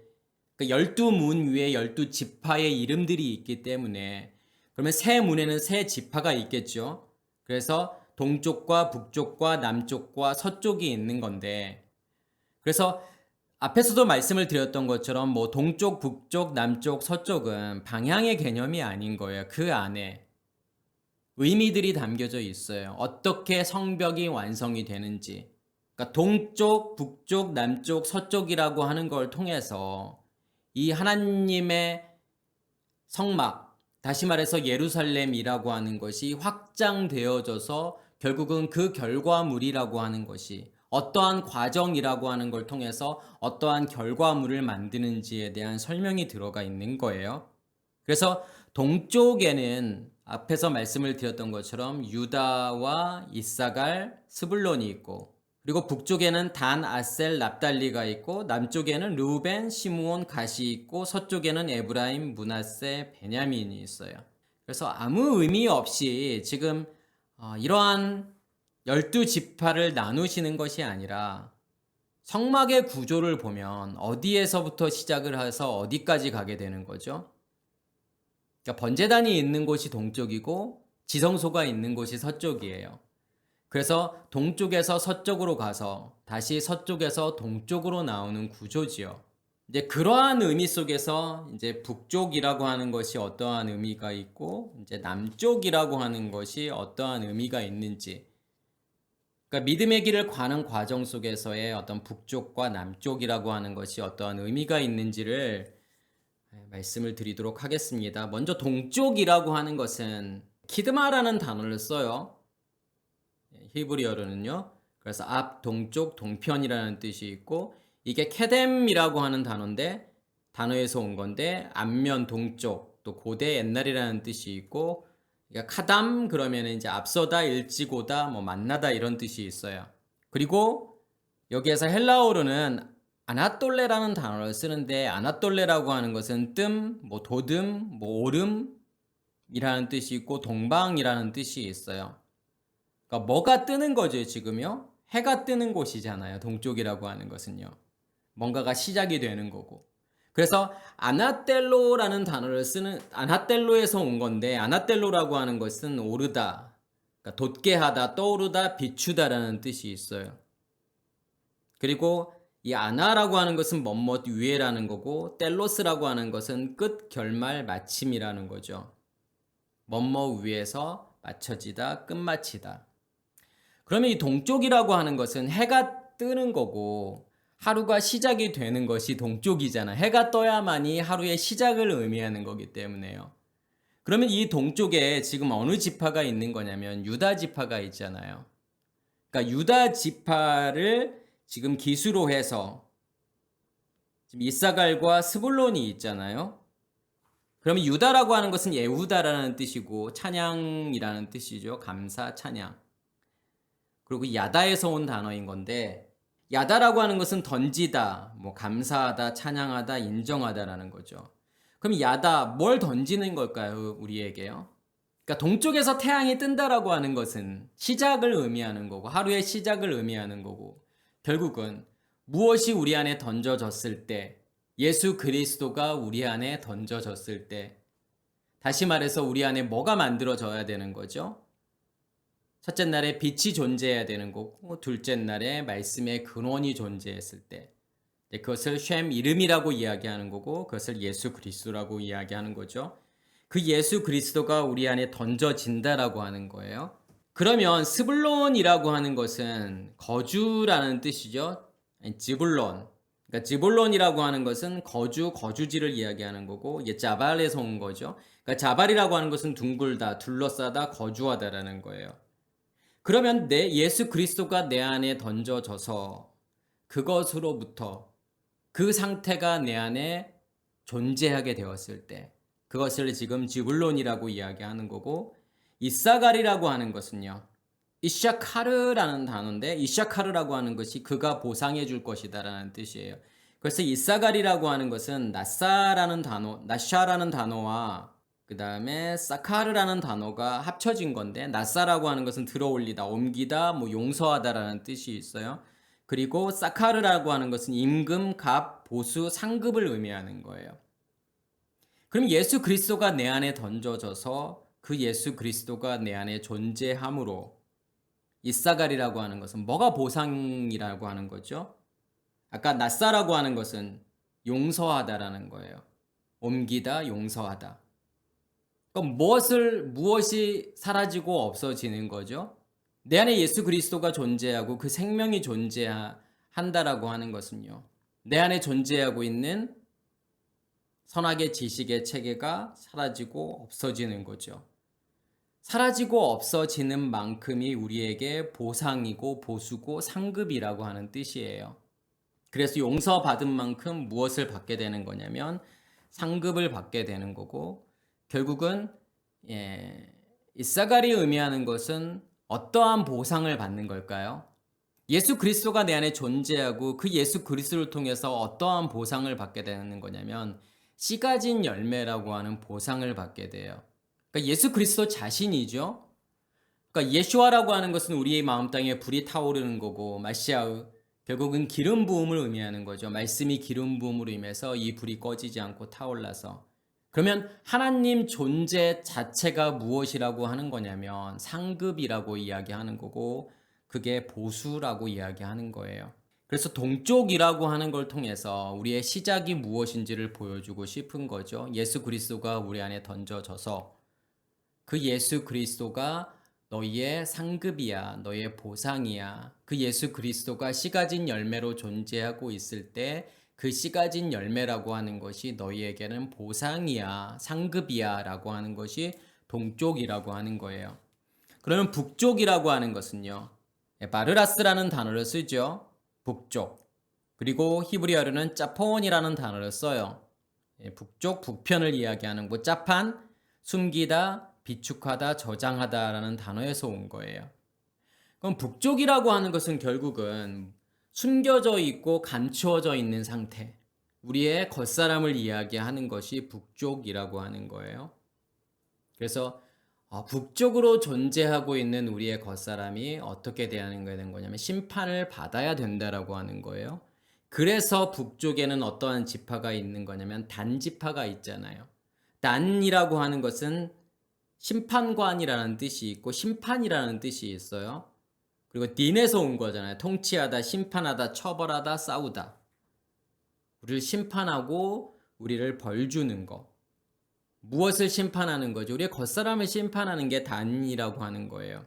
A: 그러니까 12문 위에 12지파의 이름들이 있기 때문에 그러면 세 문에는 세 지파가 있겠죠. 그래서 동쪽과 북쪽과 남쪽과 서쪽이 있는 건데, 그래서 앞에서도 말씀을 드렸던 것처럼 뭐 동쪽, 북쪽, 남쪽, 서쪽은 방향의 개념이 아닌 거예요. 그 안에 의미들이 담겨져 있어요. 어떻게 성벽이 완성이 되는지. 그러니까 동쪽, 북쪽, 남쪽, 서쪽이라고 하는 걸 통해서 이 하나님의 성막, 다시 말해서 예루살렘이라고 하는 것이 확장되어져서 결국은 그 결과물이라고 하는 것이 어떠한 과정이라고 하는 걸 통해서 어떠한 결과물을 만드는지에 대한 설명이 들어가 있는 거예요. 그래서 동쪽에는 앞에서 말씀을 드렸던 것처럼 유다와 이사갈, 스불론이 있고, 그리고 북쪽에는 단, 아셀, 납달리가 있고, 남쪽에는 르우벤, 시므온, 갓이 있고, 서쪽에는 에브라임, 므낫세, 베냐민이 있어요. 그래서 아무 의미 없이 지금 이러한 12지파를 나누시는 것이 아니라 성막의 구조를 보면 어디에서부터 시작을 해서 어디까지 가게 되는 거죠? 그러니까 번제단이 있는 곳이 동쪽이고 지성소가 있는 곳이 서쪽이에요. 그래서 동쪽에서 서쪽으로 가서 다시 서쪽에서 동쪽으로 나오는 구조지요. 이제 그러한 의미 속에서 이제 북쪽이라고 하는 것이 어떠한 의미가 있고 이제 남쪽이라고 하는 것이 어떠한 의미가 있는지, 그러니까 믿음의 길을 가는 과정 속에서의 어떤 북쪽과 남쪽이라고 하는 것이 어떠한 의미가 있는지를 말씀을 드리도록 하겠습니다. 먼저 동쪽이라고 하는 것은 키드마라는 단어를 써요. 히브리어로는요. 그래서 앞, 동쪽, 동편이라는 뜻이 있고, 이게 케뎀이라고 하는 단어에서 온 건데, 앞면 동쪽, 또 고대 옛날이라는 뜻이 있고, 그러니까 카담 그러면 이제 앞서다, 일찍오다, 뭐 만나다 이런 뜻이 있어요. 그리고 여기에서 헬라어로는 아나톨레라는 단어를 쓰는데, 아나톨레라고 하는 것은 뜸, 뭐 도듬, 뭐 오름이라는 뜻이 있고 동방이라는 뜻이 있어요. 그러니까 뭐가 뜨는 거죠, 지금요? 해가 뜨는 곳이잖아요. 동쪽이라고 하는 것은요. 뭔가가 시작이 되는 거고. 그래서 아나텔로라는 단어를 쓰는, 아나텔로에서 온 건데, 아나텔로라고 하는 것은 오르다, 그러니까 돋게 하다, 떠오르다, 비추다라는 뜻이 있어요. 그리고 이 아나라고 하는 것은 뭐뭇 위에라는 거고, 텔로스라고 하는 것은 끝, 결말, 마침이라는 거죠. 뭐뭇 위에서 맞춰지다, 끝마치다. 그러면 이 동쪽이라고 하는 것은 해가 뜨는 거고 하루가 시작이 되는 것이 동쪽이잖아. 해가 떠야만이 하루의 시작을 의미하는 거기 때문에요. 그러면 이 동쪽에 지금 어느 지파가 있는 거냐면 유다 지파가 있잖아요. 그러니까 유다 지파를 지금 기수로 해서 지금 이사갈과 스불론이 있잖아요. 그러면 유다라고 하는 것은 예후다라는 뜻이고 찬양이라는 뜻이죠. 감사, 찬양. 그리고 야다에서 온 단어인 건데, 야다라고 하는 것은 던지다, 뭐 감사하다, 찬양하다, 인정하다라는 거죠. 그럼 야다, 뭘 던지는 걸까요, 우리에게요? 그러니까 동쪽에서 태양이 뜬다라고 하는 것은 시작을 의미하는 거고, 하루의 시작을 의미하는 거고, 결국은 무엇이 우리 안에 던져졌을 때, 예수 그리스도가 우리 안에 던져졌을 때, 다시 말해서 우리 안에 뭐가 만들어져야 되는 거죠? 첫째 날에 빛이 존재해야 되는 거고, 둘째 날에 말씀의 근원이 존재했을 때, 그것을 쉔 이름이라고 이야기하는 거고, 그것을 예수 그리스도라고 이야기하는 거죠. 그 예수 그리스도가 우리 안에 던져진다라고 하는 거예요. 그러면 스불론이라고 하는 것은 거주라는 뜻이죠. 지불론. 그러니까 지불론이라고 하는 것은 거주지를 이야기하는 거고, 이게 자발에서 온 거죠. 그러니까 자발이라고 하는 것은 둥글다, 둘러싸다, 거주하다라는 거예요. 그러면 내 예수 그리스도가 내 안에 던져져서 그것으로부터 그 상태가 내 안에 존재하게 되었을 때, 그것을 지금 지불론이라고 이야기하는 거고, 이사갈이라고 하는 것은요, 이샤카르라는 단어인데, 이샤카르라고 하는 것이 그가 보상해 줄 것이다 라는 뜻이에요. 그래서 이사갈이라고 하는 것은 나샤라는 단어와 그 다음에 사카르라는 단어가 합쳐진 건데, 나사라고 하는 것은 들어올리다, 옮기다, 뭐 용서하다라는 뜻이 있어요. 그리고 사카르라고 하는 것은 임금, 갑, 보수, 상급을 의미하는 거예요. 그럼 예수 그리스도가 내 안에 던져져서 그 예수 그리스도가 내 안에 존재함으로, 이사갈이라고 하는 것은 뭐가 보상이라고 하는 거죠? 아까 나사라고 하는 것은 용서하다라는 거예요. 옮기다, 용서하다. 그럼 무엇이 사라지고 없어지는 거죠? 내 안에 예수 그리스도가 존재하고 그 생명이 존재한다라고 하는 것은요, 내 안에 존재하고 있는 선악의 지식의 체계가 사라지고 없어지는 거죠. 사라지고 없어지는 만큼이 우리에게 보상이고 보수고 상급이라고 하는 뜻이에요. 그래서 용서받은 만큼 무엇을 받게 되는 거냐면 상급을 받게 되는 거고, 결국은 이사갈이 의미하는 것은 어떠한 보상을 받는 걸까요? 예수 그리스도가 내 안에 존재하고 그 예수 그리스도를 통해서 어떠한 보상을 받게 되는 거냐면 씨 가진 열매라고 하는 보상을 받게 돼요. 그러니까 예수 그리스도 자신이죠. 그러니까 예수아라고 하는 것은 우리의 마음 땅에 불이 타오르는 거고, 마시아흐, 결국은 기름 부음을 의미하는 거죠. 말씀이 기름 부음으로 임해서 이 불이 꺼지지 않고 타올라서. 그러면 하나님 존재 자체가 무엇이라고 하는 거냐면 상급이라고 이야기하는 거고 그게 보수라고 이야기하는 거예요. 그래서 동쪽이라고 하는 걸 통해서 우리의 시작이 무엇인지를 보여주고 싶은 거죠. 예수 그리스도가 우리 안에 던져져서 그 예수 그리스도가 너희의 상급이야, 너희의 보상이야. 그 예수 그리스도가 씨 가진 열매로 존재하고 있을 때 그 씨 가진 열매라고 하는 것이 너희에게는 보상이야, 상급이야 라고 하는 것이 동쪽이라고 하는 거예요. 그러면 북쪽이라고 하는 것은요. 바르라스라는 단어를 쓰죠. 북쪽. 그리고 히브리어로는 짜폰이라는 단어를 써요. 북쪽, 북편을 이야기하는 거. 짜판, 숨기다, 비축하다, 저장하다라는 단어에서 온 거예요. 그럼 북쪽이라고 하는 것은 결국은 숨겨져 있고 감추어져 있는 상태. 우리의 겉사람을 이야기하는 것이 북쪽이라고 하는 거예요. 그래서 북쪽으로 존재하고 있는 우리의 겉사람이 어떻게 되는 거냐면 심판을 받아야 된다라고 하는 거예요. 그래서 북쪽에는 어떠한 지파가 있는 거냐면 단지파가 있잖아요. 단이라고 하는 것은 심판관이라는 뜻이 있고 심판이라는 뜻이 있어요. 그리고 딘에서 온 거잖아요. 통치하다, 심판하다, 처벌하다, 싸우다. 우리를 심판하고 우리를 벌 주는 거. 무엇을 심판하는 거죠? 우리의 겉사람을 심판하는 게 단이라고 하는 거예요.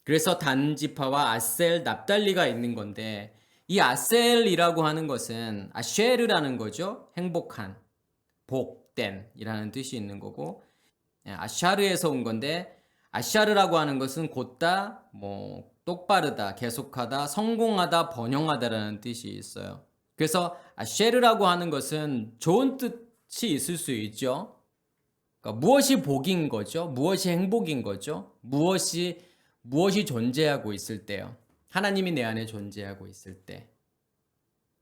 A: 그래서 단지파와 아셀, 납달리가 있는 건데 이 아셀이라고 하는 것은 아쉐르라는 거죠. 행복한, 복된이라는 뜻이 있는 거고 아샤르에서 온 건데 아샤르라고 하는 것은 곧다, 똑바르다, 계속하다, 성공하다, 번영하다라는 뜻이 있어요. 그래서 아쉐르라고 하는 것은 좋은 뜻이 있을 수 있죠. 그러니까 무엇이 복인 거죠? 무엇이 행복인 거죠? 무엇이 존재하고 있을 때요. 하나님이 내 안에 존재하고 있을 때.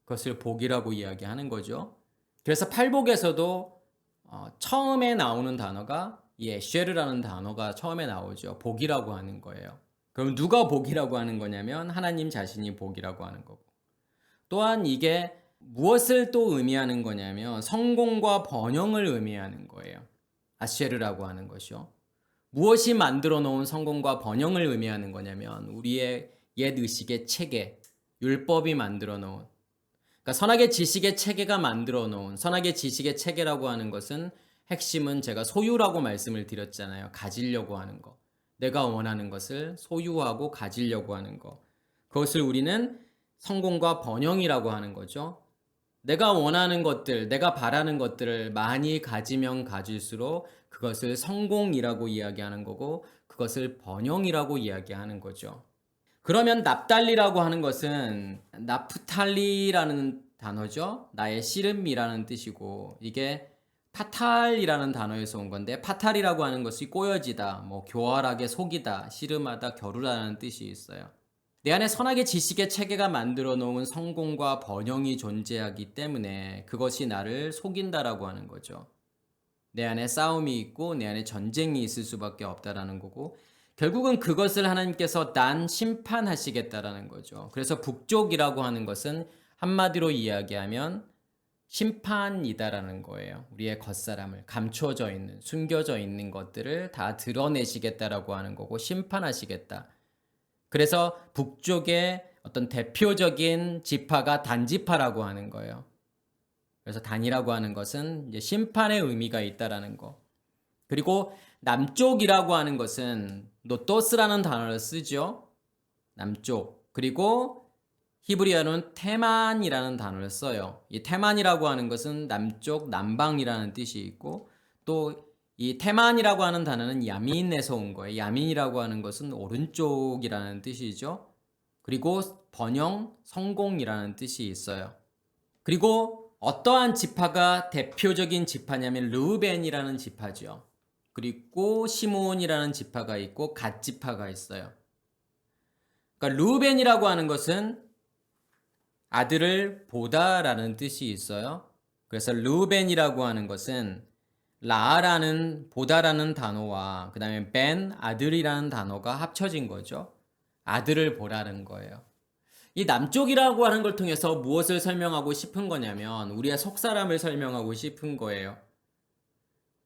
A: 그것을 복이라고 이야기하는 거죠. 그래서 팔복에서도 처음에 나오는 단어가 쉐르라는 단어가 처음에 나오죠. 복이라고 하는 거예요. 그럼 누가 복이라고 하는 거냐면 하나님 자신이 복이라고 하는 거고. 또한 이게 무엇을 또 의미하는 거냐면 성공과 번영을 의미하는 거예요. 아쉐르라고 하는 것이요. 무엇이 만들어 놓은 성공과 번영을 의미하는 거냐면 우리의 옛 의식의 체계, 율법이 만들어 놓은 그러니까 선악의 지식의 체계가 만들어 놓은 선악의 지식의 체계라고 하는 것은 핵심은 제가 소유라고 말씀을 드렸잖아요. 가지려고 하는 거. 내가 원하는 것을 소유하고 가지려고 하는 거. 그것을 우리는 성공과 번영이라고 하는 거죠. 내가 원하는 것들, 내가 바라는 것들을 많이 가지면 가질수록 그것을 성공이라고 이야기하는 거고 그것을 번영이라고 이야기하는 거죠. 그러면 납달리라고 하는 것은 나프탈리라는 단어죠. 나의 씨름이라는 뜻이고 이게 파탈이라는 단어에서 온 건데 파탈이라고 하는 것이 꼬여지다, 교활하게 속이다, 씨름하다, 겨루다라는 뜻이 있어요. 내 안에 선악의 지식의 체계가 만들어 놓은 성공과 번영이 존재하기 때문에 그것이 나를 속인다라고 하는 거죠. 내 안에 싸움이 있고 내 안에 전쟁이 있을 수밖에 없다라는 거고 결국은 그것을 하나님께서 난 심판하시겠다라는 거죠. 그래서 북쪽이라고 하는 것은 한마디로 이야기하면 심판이다라는 거예요. 우리의 겉사람을 감춰져 있는, 숨겨져 있는 것들을 다 드러내시겠다라고 하는 거고 심판하시겠다. 그래서 북쪽의 어떤 대표적인 지파가 단지파라고 하는 거예요. 그래서 단이라고 하는 것은 이제 심판의 의미가 있다라는 거. 그리고 남쪽이라고 하는 것은 노토스라는 단어를 쓰죠. 남쪽. 그리고 히브리어는 테만이라는 단어를 써요. 이 테만이라고 하는 것은 남쪽, 남방이라는 뜻이 있고 또 이 테만이라고 하는 단어는 야민에서 온 거예요. 야민이라고 하는 것은 오른쪽이라는 뜻이죠. 그리고 번영, 성공이라는 뜻이 있어요. 그리고 어떠한 지파가 대표적인 지파냐면 르우벤이라는 지파죠. 그리고 시므온이라는 지파가 있고 갓 지파가 있어요. 그러니까 르우벤이라고 하는 것은 아들을 보다라는 뜻이 있어요. 그래서 르우벤이라고 하는 것은 라라는 보다라는 단어와 그 다음에 벤 아들이라는 단어가 합쳐진 거죠. 아들을 보라는 거예요. 이 남쪽이라고 하는 걸 통해서 무엇을 설명하고 싶은 거냐면 우리의 속사람을 설명하고 싶은 거예요.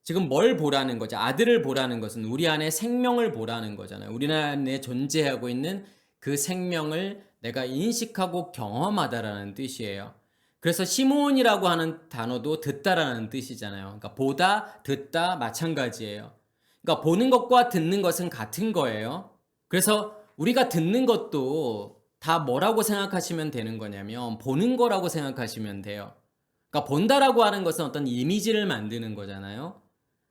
A: 지금 뭘 보라는 거죠? 아들을 보라는 것은 우리 안에 생명을 보라는 거잖아요. 우리 안에 존재하고 있는 그 생명을 내가 인식하고 경험하다라는 뜻이에요. 그래서 시므온이라고 하는 단어도 듣다라는 뜻이잖아요. 그러니까 보다, 듣다 마찬가지예요. 그러니까 보는 것과 듣는 것은 같은 거예요. 그래서 우리가 듣는 것도 다 뭐라고 생각하시면 되는 거냐면 보는 거라고 생각하시면 돼요. 그러니까 본다라고 하는 것은 어떤 이미지를 만드는 거잖아요.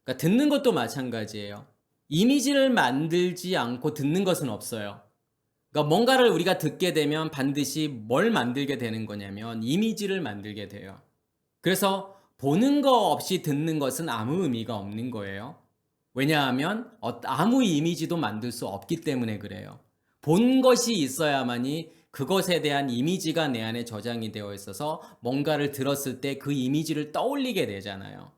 A: 그러니까 듣는 것도 마찬가지예요. 이미지를 만들지 않고 듣는 것은 없어요. 그러니까 뭔가를 우리가 듣게 되면 반드시 뭘 만들게 되는 거냐면 이미지를 만들게 돼요. 그래서 보는 거 없이 듣는 것은 아무 의미가 없는 거예요. 왜냐하면 아무 이미지도 만들 수 없기 때문에 그래요. 본 것이 있어야만이 그것에 대한 이미지가 내 안에 저장이 되어 있어서 뭔가를 들었을 때 그 이미지를 떠올리게 되잖아요.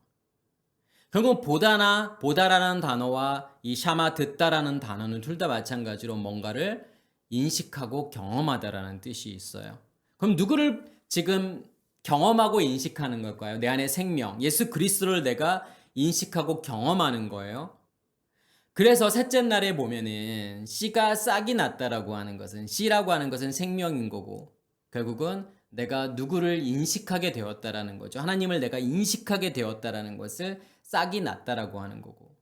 A: 결국 보다라는 단어와 이 샤마 듣다라는 단어는 둘 다 마찬가지로 뭔가를 인식하고 경험하다라는 뜻이 있어요. 그럼 누구를 지금 경험하고 인식하는 걸까요? 내 안에 생명, 예수 그리스도를 내가 인식하고 경험하는 거예요. 그래서 셋째 날에 보면은 씨가 싹이 났다라고 하는 것은, 씨라고 하는 것은 생명인 거고 결국은 내가 누구를 인식하게 되었다라는 거죠. 하나님을 내가 인식하게 되었다라는 것을 싹이 났다라고 하는 거고,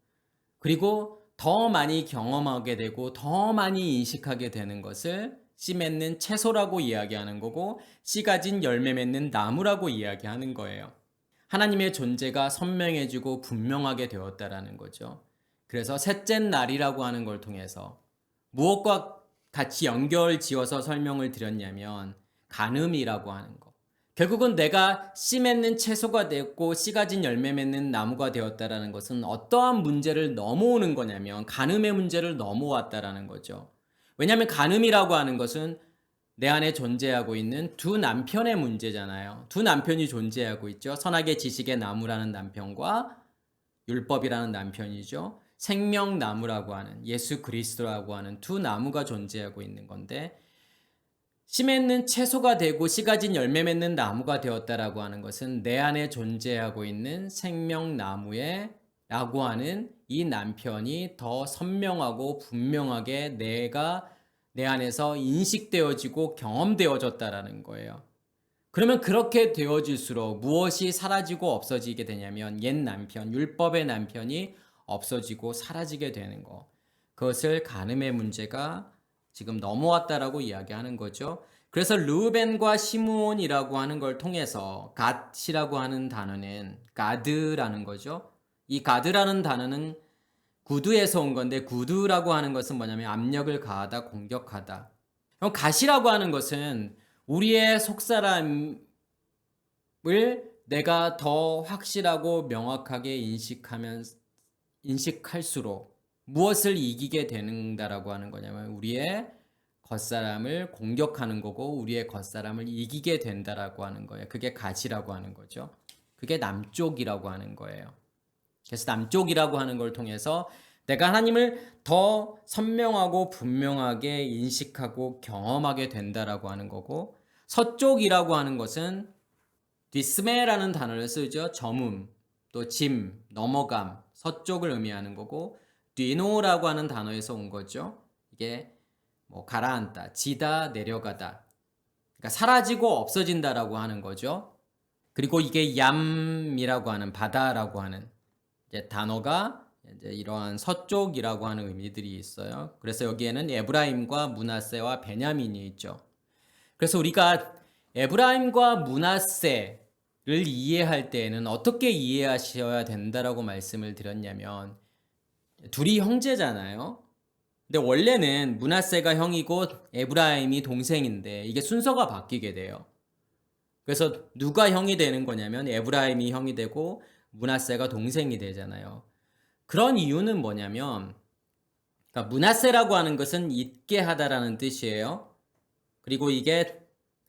A: 그리고 더 많이 경험하게 되고 더 많이 인식하게 되는 것을 씨 맺는 채소라고 이야기하는 거고, 씨 가진 열매 맺는 나무라고 이야기하는 거예요. 하나님의 존재가 선명해지고 분명하게 되었다라는 거죠. 그래서 셋째 날이라고 하는 걸 통해서 무엇과 같이 연결 지어서 설명을 드렸냐면 간음이라고 하는 거. 결국은 내가 씨 맺는 채소가 되었고 씨 가진 열매 맺는 나무가 되었다라는 것은 어떠한 문제를 넘어오는 거냐면 간음의 문제를 넘어왔다라는 거죠. 왜냐하면 간음이라고 하는 것은 내 안에 존재하고 있는 두 남편의 문제잖아요. 두 남편이 존재하고 있죠. 선악의 지식의 나무라는 남편과 율법이라는 남편이죠. 생명나무라고 하는 예수 그리스도라고 하는 두 나무가 존재하고 있는 건데, 씨 맺는 채소가 되고 씨 가진 열매 맺는 나무가 되었다라고 하는 것은 내 안에 존재하고 있는 생명나무에 라고 하는 이 남편이 더 선명하고 분명하게 내가 내 안에서 인식되어지고 경험되어졌다라는 거예요. 그러면 그렇게 되어질수록 무엇이 사라지고 없어지게 되냐면 옛 남편, 율법의 남편이 없어지고 사라지게 되는 거. 그것을 간음의 문제가 지금 넘어왔다라고 이야기하는 거죠. 그래서 르우벤과 시므온이라고 하는 걸 통해서 갓이라고 하는 단어는 가드라는 거죠. 이 가드라는 단어는 구두에서 온 건데, 구두라고 하는 것은 뭐냐면 압력을 가하다, 공격하다. 그럼 갓이라고 하는 것은 우리의 속사람을 내가 더 확실하고 명확하게 인식할수록 무엇을 이기게 되는다라고 하는 거냐면 우리의 겉사람을 공격하는 거고 우리의 겉사람을 이기게 된다라고 하는 거예요. 그게 갓이라고 하는 거죠. 그게 남쪽이라고 하는 거예요. 그래서 남쪽이라고 하는 걸 통해서 내가 하나님을 더 선명하고 분명하게 인식하고 경험하게 된다라고 하는 거고, 서쪽이라고 하는 것은 디스메라는 단어를 쓰죠. 점음, 또 짐, 넘어감, 서쪽을 의미하는 거고, 디노라고 하는 단어에서 온 거죠. 이게 뭐 가라앉다, 지다, 내려가다. 그러니까 사라지고 없어진다라고 하는 거죠. 그리고 이게 얌이라고 하는 바다라고 하는 이제 단어가 이제 이러한 서쪽이라고 하는 의미들이 있어요. 그래서 여기에는 에브라임과 므낫세와 베냐민이 있죠. 그래서 우리가 에브라임과 므낫세를 이해할 때에는 어떻게 이해하셔야 된다라고 말씀을 드렸냐면, 둘이 형제잖아요. 근데 원래는 므낫세가 형이고 에브라임이 동생인데 이게 순서가 바뀌게 돼요. 그래서 누가 형이 되는 거냐면 에브라임이 형이 되고 므낫세가 동생이 되잖아요. 그런 이유는 뭐냐면, 그러니까 므낫세라고 하는 것은 잊게 하다라는 뜻이에요. 그리고 이게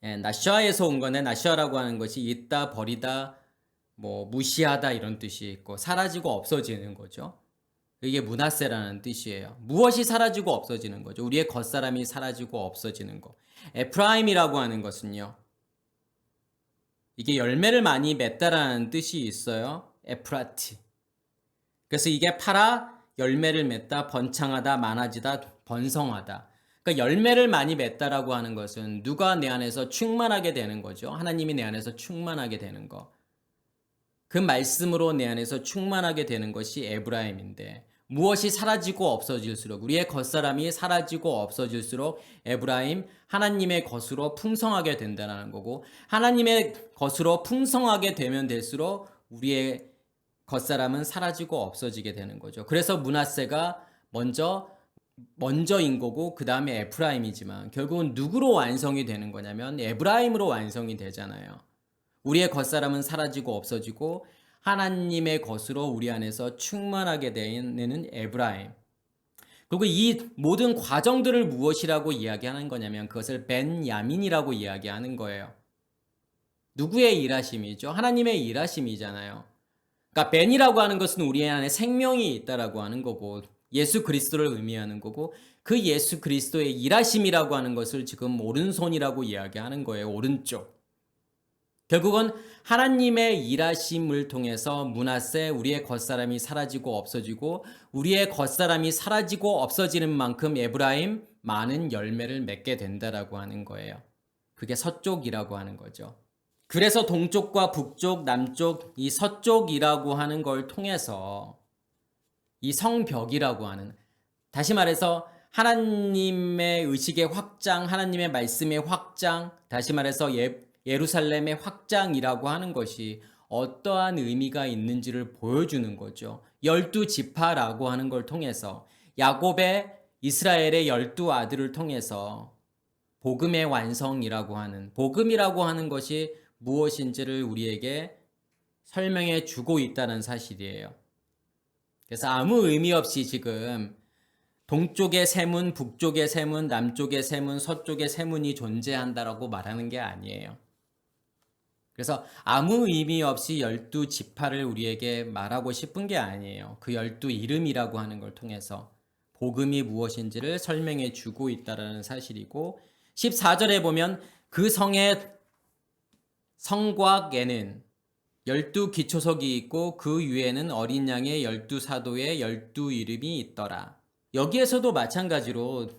A: 나샤에서 온 건데, 나샤라고 하는 것이 잊다, 버리다, 뭐 무시하다 이런 뜻이 있고 사라지고 없어지는 거죠. 이게 므낫세라는 뜻이에요. 무엇이 사라지고 없어지는 거죠. 우리의 겉사람이 사라지고 없어지는 거. 에프라임이라고 하는 것은요. 이게 열매를 많이 맺다라는 뜻이 있어요. 에프라티. 그래서 이게 팔아 열매를 맺다, 번창하다, 많아지다, 번성하다. 그러니까 열매를 많이 맺다라고 하는 것은 누가 내 안에서 충만하게 되는 거죠. 하나님이 내 안에서 충만하게 되는 거. 그 말씀으로 내 안에서 충만하게 되는 것이 에브라임인데 무엇이 사라지고 없어질수록 우리의 겉사람이 사라지고 없어질수록 에브라임 하나님의 것으로 풍성하게 된다는 거고 하나님의 것으로 풍성하게 되면 될수록 우리의 겉사람은 사라지고 없어지게 되는 거죠. 그래서 므낫세가 먼저인 거고 그 다음에 에프라임이지만 결국은 누구로 완성이 되는 거냐면 에브라임으로 완성이 되잖아요. 우리의 겉사람은 사라지고 없어지고 하나님의 것으로 우리 안에서 충만하게 되는 에브라임. 그리고 이 모든 과정들을 무엇이라고 이야기하는 거냐면 그것을 벤야민이라고 이야기하는 거예요. 누구의 일하심이죠? 하나님의 일하심이잖아요. 그러니까 벤이라고 하는 것은 우리 안에 생명이 있다라고 하는 거고 예수 그리스도를 의미하는 거고 그 예수 그리스도의 일하심이라고 하는 것을 지금 오른손이라고 이야기하는 거예요. 오른쪽. 결국은 하나님의 일하심을 통해서 므낫세 우리의 겉사람이 사라지고 없어지고 우리의 겉사람이 사라지고 없어지는 만큼 에브라임 많은 열매를 맺게 된다라고 하는 거예요. 그게 서쪽이라고 하는 거죠. 그래서 동쪽과 북쪽, 남쪽, 이 서쪽이라고 하는 걸 통해서 이 성벽이라고 하는 다시 말해서 하나님의 의식의 확장, 하나님의 말씀의 확장, 다시 말해서 예루살렘의 확장이라고 하는 것이 어떠한 의미가 있는지를 보여주는 거죠. 12지파라고 하는 걸 통해서 야곱의 이스라엘의 12아들을 통해서 복음의 완성이라고 하는 복음이라고 하는 것이 무엇인지를 우리에게 설명해 주고 있다는 사실이에요. 그래서 아무 의미 없이 지금 동쪽의 세문, 북쪽의 세문, 남쪽의 세문, 서쪽의 세문이 존재한다라고 말하는 게 아니에요. 그래서 아무 의미 없이 12지파를 우리에게 말하고 싶은 게 아니에요. 그 12이름이라고 하는 걸 통해서 복음이 무엇인지를 설명해 주고 있다는 사실이고 14절에 보면 그 성의 성곽에는 12기초석이 있고 그 위에는 어린 양의 12사도의 12이름이 있더라. 여기에서도 마찬가지로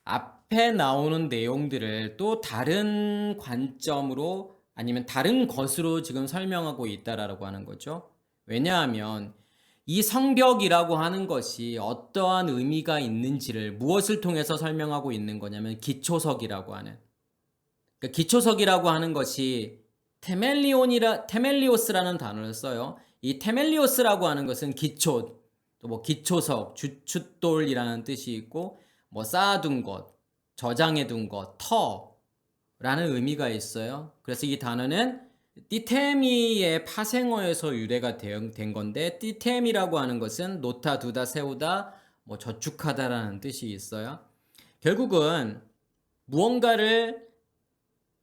A: 앞에 나오는 내용들을 또 다른 관점으로 아니면 다른 것으로 지금 설명하고 있다라고 하는 거죠. 왜냐하면 이 성벽이라고 하는 것이 어떠한 의미가 있는지를 무엇을 통해서 설명하고 있는 거냐면 기초석이라고 하는 그러니까 기초석이라고 하는 것이 테멜리오스라는 단어를 써요. 이 테멜리오스라고 하는 것은 기초, 또 뭐 기초석, 주춧돌이라는 뜻이 있고 뭐 쌓아둔 것, 저장해둔 것, 터라는 의미가 있어요. 그래서 이 단어는 띠테미의 파생어에서 유래가 된 건데 띠템이라고 하는 것은 놓다, 두다, 세우다, 뭐 저축하다라는 뜻이 있어요. 결국은 무언가를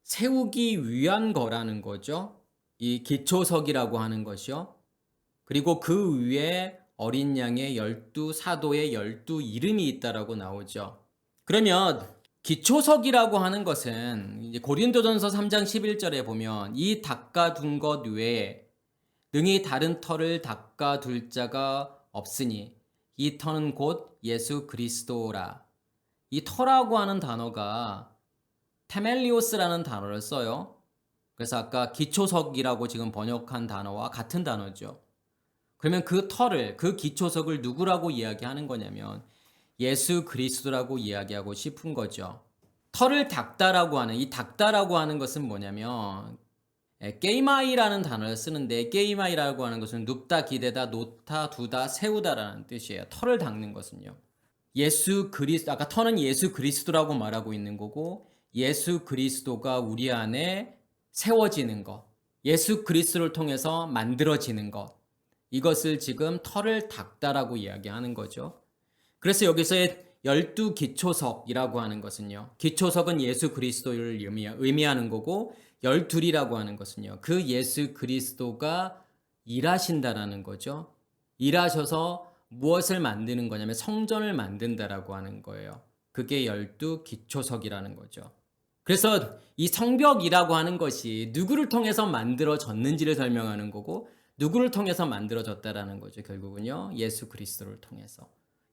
A: 세우기 위한 거라는 거죠. 이 기초석이라고 하는 것이요. 그리고 그 위에 어린 양의 12사도의 12이름이 있다라고 나오죠. 그러면 기초석이라고 하는 것은 이제 고린도전서 3장 11절에 보면 이 닦아둔 것 외에 능히 다른 터를 닦아둘 자가 없으니 이 터는 곧 예수 그리스도라. 이 터라고 하는 단어가 테멜리오스라는 단어를 써요. 그래서 아까 기초석이라고 지금 번역한 단어와 같은 단어죠. 그러면 그 터를, 그 기초석을 누구라고 이야기하는 거냐면 예수 그리스도라고 이야기하고 싶은 거죠. 터를 닦다라고 하는, 이 닦다라고 하는 것은 뭐냐면 게이마이라는 단어를 쓰는데 게이마이라고 하는 것은 눕다, 기대다, 놓다, 두다, 세우다라는 뜻이에요. 터를 닦는 것은요. 아까 터는 예수 그리스도라고 말하고 있는 거고 예수 그리스도가 우리 안에 세워지는 것, 예수 그리스도를 통해서 만들어지는 것, 이것을 지금 터를 닦다라고 이야기하는 거죠. 그래서 여기서의 12기초석이라고 하는 것은요. 기초석은 예수 그리스도를 의미하는 거고 12이라고 하는 것은요. 그 예수 그리스도가 일하신다라는 거죠. 일하셔서 무엇을 만드는 거냐면 성전을 만든다라고 하는 거예요. 그게 12기초석이라는 거죠. 그래서 이 성벽이라고 하는 것이 누구를 통해서 만들어졌는지를 설명하는 거고 누구를 통해서 만들어졌다라는 거죠. 결국은요. 예수 그리스도를 통해서.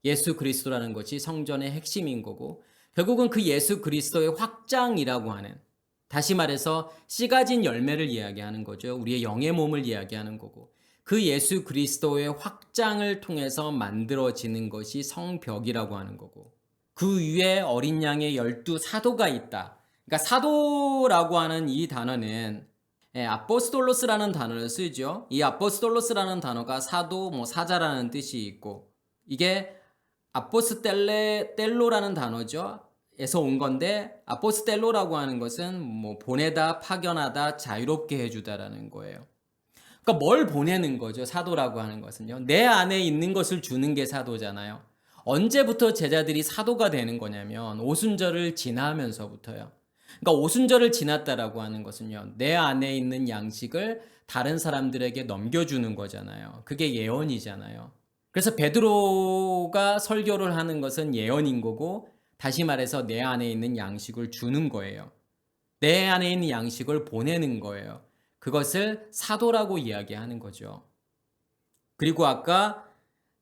A: 예수 그리스도라는 것이 성전의 핵심인 거고 결국은 그 예수 그리스도의 확장이라고 하는, 다시 말해서 씨 가진 열매를 이야기하는 거죠. 우리의 영의 몸을 이야기하는 거고 그 예수 그리스도의 확장을 통해서 만들어지는 것이 성벽이라고 하는 거고 그 위에 어린 양의 12사도가 있다. 그러니까 사도라고 하는 이 단어는 아포스톨로스라는 단어를 쓰죠. 이 아포스톨로스라는 단어가 사도, 사자라는 뜻이 있고 이게 아포스텔로라는 단어죠. 에서 온 건데 아포스텔로라고 하는 것은 보내다, 파견하다, 자유롭게 해주다라는 거예요. 그러니까 뭘 보내는 거죠? 사도라고 하는 것은요. 내 안에 있는 것을 주는 게 사도잖아요. 언제부터 제자들이 사도가 되는 거냐면 오순절을 지나면서부터요. 그러니까 오순절을 지났다라고 하는 것은요. 내 안에 있는 양식을 다른 사람들에게 넘겨주는 거잖아요. 그게 예언이잖아요. 그래서 베드로가 설교를 하는 것은 예언인 거고 다시 말해서 내 안에 있는 양식을 주는 거예요. 내 안에 있는 양식을 보내는 거예요. 그것을 사도라고 이야기하는 거죠. 그리고 아까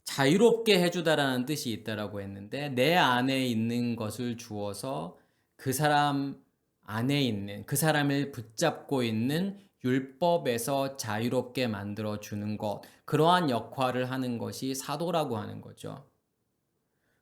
A: 자유롭게 해주다라는 뜻이 있다라고 했는데 내 안에 있는 것을 주어서 그 사람 안에 있는, 그 사람을 붙잡고 있는 율법에서 자유롭게 만들어 주는 것, 그러한 역할을 하는 것이 사도라고 하는 거죠.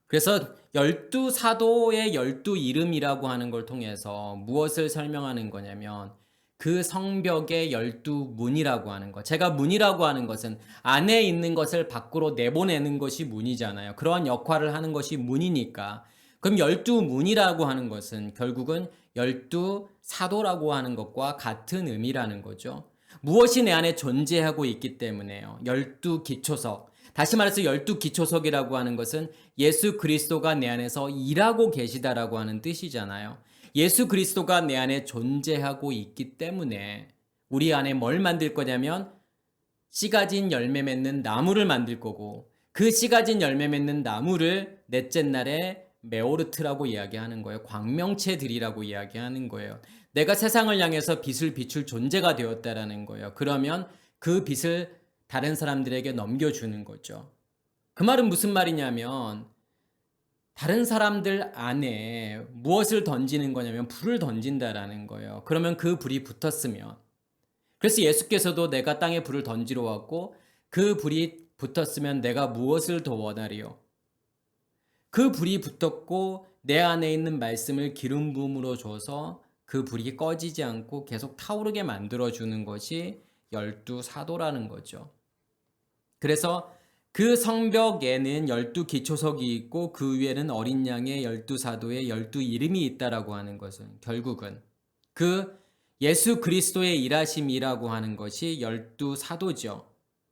A: 그래서 12사도의 12이름이라고 하는 걸 통해서 무엇을 설명하는 거냐면 그 성벽의 12문이라고 하는 것. 제가 문이라고 하는 것은 안에 있는 것을 밖으로 내보내는 것이 문이잖아요. 그러한 역할을 하는 것이 문이니까. 그럼 12문이라고 하는 것은 결국은 12사도라고 하는 것과 같은 의미라는 거죠. 무엇이 내 안에 존재하고 있기 때문에요. 12기초석. 다시 말해서 12기초석이라고 하는 것은 예수 그리스도가 내 안에서 일하고 계시다라고 하는 뜻이잖아요. 예수 그리스도가 내 안에 존재하고 있기 때문에 우리 안에 뭘 만들 거냐면 씨 가진 열매 맺는 나무를 만들 거고 그 씨 가진 열매 맺는 나무를 넷째 날에 메오르트라고 이야기하는 거예요. 광명체들이라고 이야기하는 거예요. 내가 세상을 향해서 빛을 비출 존재가 되었다라는 거예요. 그러면 그 빛을 다른 사람들에게 넘겨주는 거죠. 그 말은 무슨 말이냐면 다른 사람들 안에 무엇을 던지는 거냐면 불을 던진다라는 거예요. 그러면 그 불이 붙었으면, 그래서 예수께서도 내가 땅에 불을 던지러 왔고 그 불이 붙었으면 내가 무엇을 더 원하리요? 그 불이 붙었고 내 안에 있는 말씀을 기름 부음으로 줘서 그 불이 꺼지지 않고 계속 타오르게 만들어주는 것이 12사도라는 거죠. 그래서 그 성벽에는 12기초석이 있고 그 위에는 어린 양의 12사도의 12이름이 있다라고 하는 것은 결국은 그 예수 그리스도의 일하심이라고 하는 것이 12사도죠.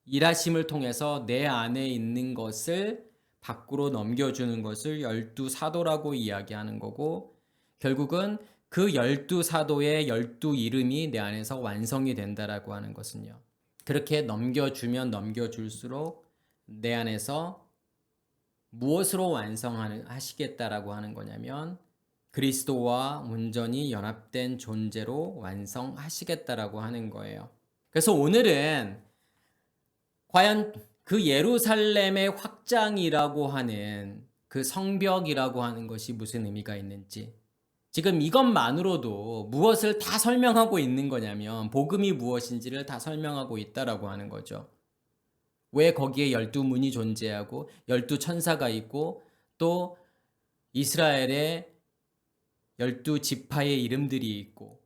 A: 일하심을 통해서 내 안에 있는 것을 밖으로 넘겨주는 것을 12사도라고 이야기하는 거고 결국은 그 12사도의 12이름이 내 안에서 완성이 된다라고 하는 것은요. 그렇게 넘겨주면 넘겨줄수록 내 안에서 무엇으로 완성하시겠다라고 하는 거냐면 그리스도와 온전히 연합된 존재로 완성하시겠다라고 하는 거예요. 그래서 오늘은 과연 그 예루살렘의 확장이라고 하는 그 성벽이라고 하는 것이 무슨 의미가 있는지, 지금 이것만으로도 무엇을 다 설명하고 있는 거냐면 복음이 무엇인지를 다 설명하고 있다라고 하는 거죠. 왜 거기에 12문이 존재하고 12천사가 있고 또 이스라엘의 12지파의 이름들이 있고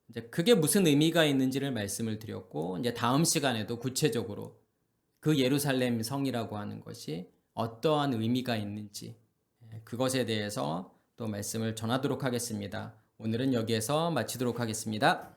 A: 이제 그게 무슨 의미가 있는지를 말씀을 드렸고 이제 다음 시간에도 구체적으로 그 예루살렘 성이라고 하는 것이 어떠한 의미가 있는지 그것에 대해서 또 말씀을 전하도록 하겠습니다. 오늘은 여기에서 마치도록 하겠습니다.